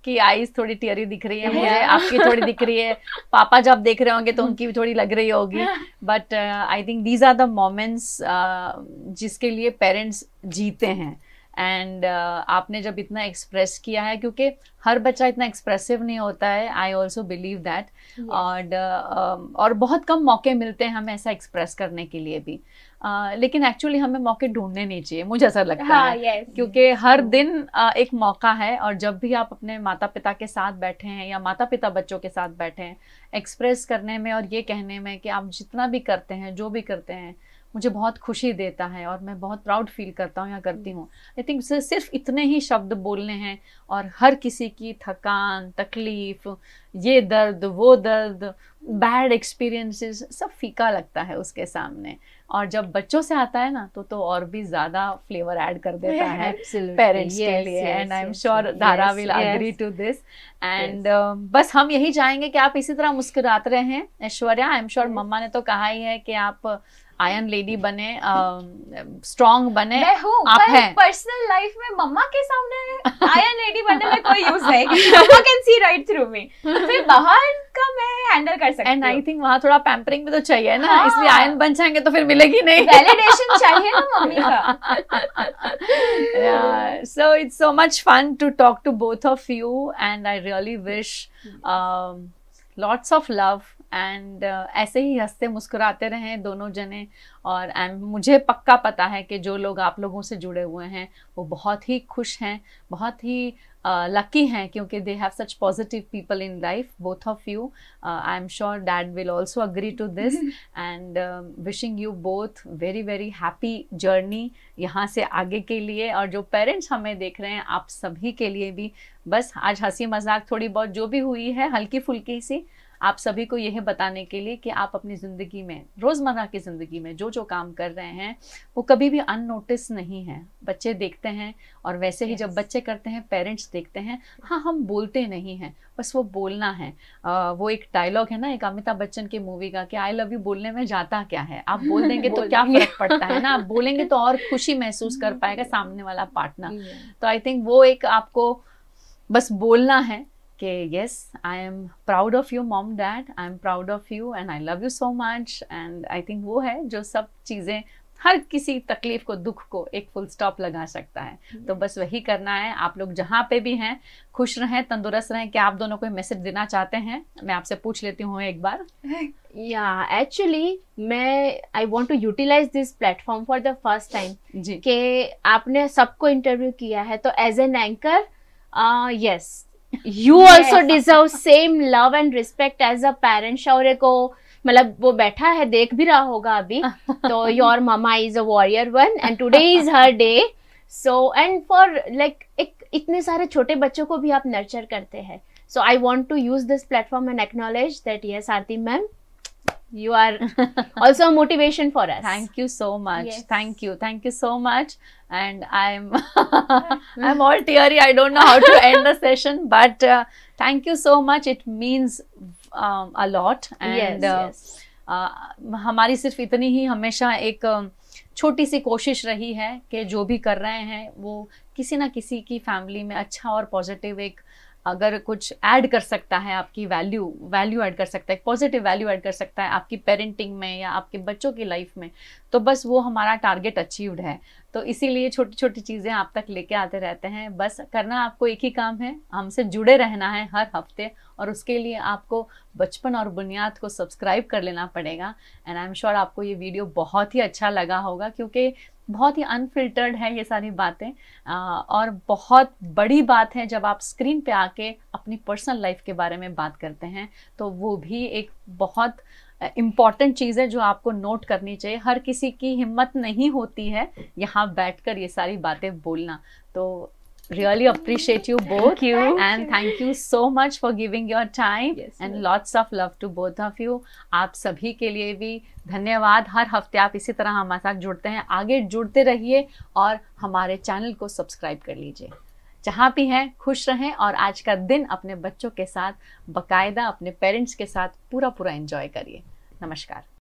की आईज थोड़ी टियरी दिख रही है मुझे, आपकी थोड़ी दिख रही है, पापा जब देख रहे होंगे तो उनकी भी थोड़ी लग रही होगी। But I think these are the moments जिसके लिए पेरेंट्स जीते हैं। एंड आपने जब इतना एक्सप्रेस किया है, क्योंकि हर बच्चा इतना एक्सप्रेसिव नहीं होता है, आई ऑल्सो बिलीव दैट, और बहुत कम मौके मिलते हैं हमें ऐसा एक्सप्रेस करने के लिए भी। लेकिन एक्चुअली हमें मौके ढूंढने नहीं चाहिए, मुझे ऐसा लगता है, क्योंकि हर दिन एक मौका है। और जब भी आप अपने माता पिता के साथ बैठे हैं या माता पिता बच्चों के साथ बैठे हैं, एक्सप्रेस करने में और ये कहने में कि आप जितना भी करते हैं, जो भी करते हैं, मुझे बहुत खुशी देता है और मैं बहुत प्राउड फील करता हूँ या करती हूँ। आई थिंक सिर्फ इतने ही शब्द बोलने हैं और हर किसी की थकान, तकलीफ, ये दर्द, वो दर्द, बैड एक्सपीरियंसेस सब फीका लगता है उसके सामने। और जब बच्चों से आता है ना तो और भी ज़्यादा फ्लेवर ऐड कर देता है पेरेंट्स के लिए। And I am sure Dhara will agree to this. And बस हम यही चाहेंगे कि आप इसी तरह मुस्कुराते रहें। ऐश्वर्या, आई एम श्योर मम्मा ने तो कहा ही है कि आप आयरन लेडी बने, स्ट्रॉन्ग बने। मैं हूँ, आप हैं। पर्सनल लाइफ में मम्मा के सामने आयरन लेडी बनने में कोई यूज नहीं, मम्मा कैन सी राइट थ्रू मी। फिर बाहर का मैं हैंडल कर सकती हूँ। एंड आई थिंक वहाँ थोड़ा पैम्परिंग भी तो चाहिए ना, इसलिए आयरन बन जाएंगे तो फिर मिलेगी नहीं, वैलिडेशन चाहिए ना मम्मी का। So it's so much fun to talk to both of you, and I really wish lots of love and ऐसे ही हंसते मुस्कुराते रहें दोनों जने। और मुझे पक्का पता है कि जो लोग आप लोगों से जुड़े हुए हैं वो बहुत ही खुश हैं, बहुत ही लकी हैं, क्योंकि they have such positive people in life, both of you. I am sure dad will also agree to this. And wishing you both very very happy journey यहाँ से आगे के लिए। और जो पेरेंट्स हमें देख रहे हैं, आप सभी के लिए भी बस आज हंसी मजाक थोड़ी बहुत जो भी हुई है, हल्की फुल्की सी, आप सभी को यह बताने के लिए कि आप अपनी ज़िंदगी में, रोज़मर्रा की ज़िंदगी में जो जो काम कर रहे हैं वो कभी भी अननोटिस नहीं है। बच्चे देखते हैं और वैसे ही जब बच्चे करते हैं पेरेंट्स देखते हैं। हाँ, हम बोलते नहीं हैं, बस वो बोलना है। वो एक डायलॉग है ना एक अमिताभ बच्चन की मूवी का कि आई लव यू बोलने में जाता क्या है, आप बोल देंगे तो क्या फर्क पड़ता है ना, आप बोलेंगे तो और खुशी महसूस कर पाएगा सामने वाला पार्टनर। तो आई थिंक वो एक आपको बस बोलना है कि yes, I am proud of you mom dad, I am proud of you and I love you so much। and I think वो है जो सब चीज़ें हर किसी तकलीफ को, दुख को एक फुल स्टॉप लगा सकता है। तो बस वही करना है। आप लोग जहाँ पे भी हैं खुश रहें, तंदुरुस्त रहें। क्या आप दोनों कोई मैसेज देना चाहते हैं? मैं आपसे पूछ लेती हूँ एक बार। एक्चुअली मैं I want to utilize this platform for the first time कि आपने सबको इंटरव्यू किया है, तो as an anchor yes you also deserve same love and respect as a parent। शौर्य को मतलब वो बैठा है देख भी रहा होगा अभी, तो your mama is a warrior one and today is her day। so and for like इतने सारे छोटे बच्चों को भी आप नर्चर करते हैं। so I want to use this platform and acknowledge that yes Aarti ma'am, you are also a motivation for us। Thank you so much। yes. Thank you so much। and I'm all teary, I don't know how to end the session, but thank you so much, it means a lot। and yes। हमारी सिर्फ इतनी ही हमेशा एक छोटी सी कोशिश रही है कि जो भी कर रहे हैं वो किसी ना किसी की फैमिली में अच्छा और पॉजिटिव एक अगर कुछ ऐड कर सकता है, आपकी वैल्यू ऐड कर सकता है, पॉजिटिव वैल्यू ऐड कर सकता है आपकी पेरेंटिंग में या आपके बच्चों की लाइफ में, तो बस वो हमारा टारगेट अचीव्ड है। तो इसीलिए छोटी छोटी चीज़ें आप तक लेके आते रहते हैं। बस करना आपको एक ही काम है, हमसे जुड़े रहना है हर हफ्ते, और उसके लिए आपको बचपन और बुनियाद को सब्सक्राइब कर लेना पड़ेगा। एंड आई एम श्योर आपको ये वीडियो बहुत ही अच्छा लगा होगा, क्योंकि बहुत ही अनफिल्टर्ड है ये सारी बातें, और बहुत बड़ी बात है जब आप स्क्रीन पे आके अपनी पर्सनल लाइफ के बारे में बात करते हैं, तो वो भी एक बहुत इम्पॉर्टेंट चीज़ है जो आपको नोट करनी चाहिए। हर किसी की हिम्मत नहीं होती है यहाँ बैठकर ये सारी बातें बोलना। तो really appreciate you both and thank you so much for giving your time and lots of love to both of you। आप सभी के लिए भी धन्यवाद। हर हफ्ते आप इसी तरह हमारे साथ जुड़ते हैं, आगे जुड़ते रहिए और हमारे चैनल को सब्सक्राइब कर लीजिए। जहाँ भी हैं खुश रहें और आज का दिन अपने बच्चों के साथ, बाकायदा अपने पेरेंट्स के साथ पूरा एंजॉय करिए। नमस्कार।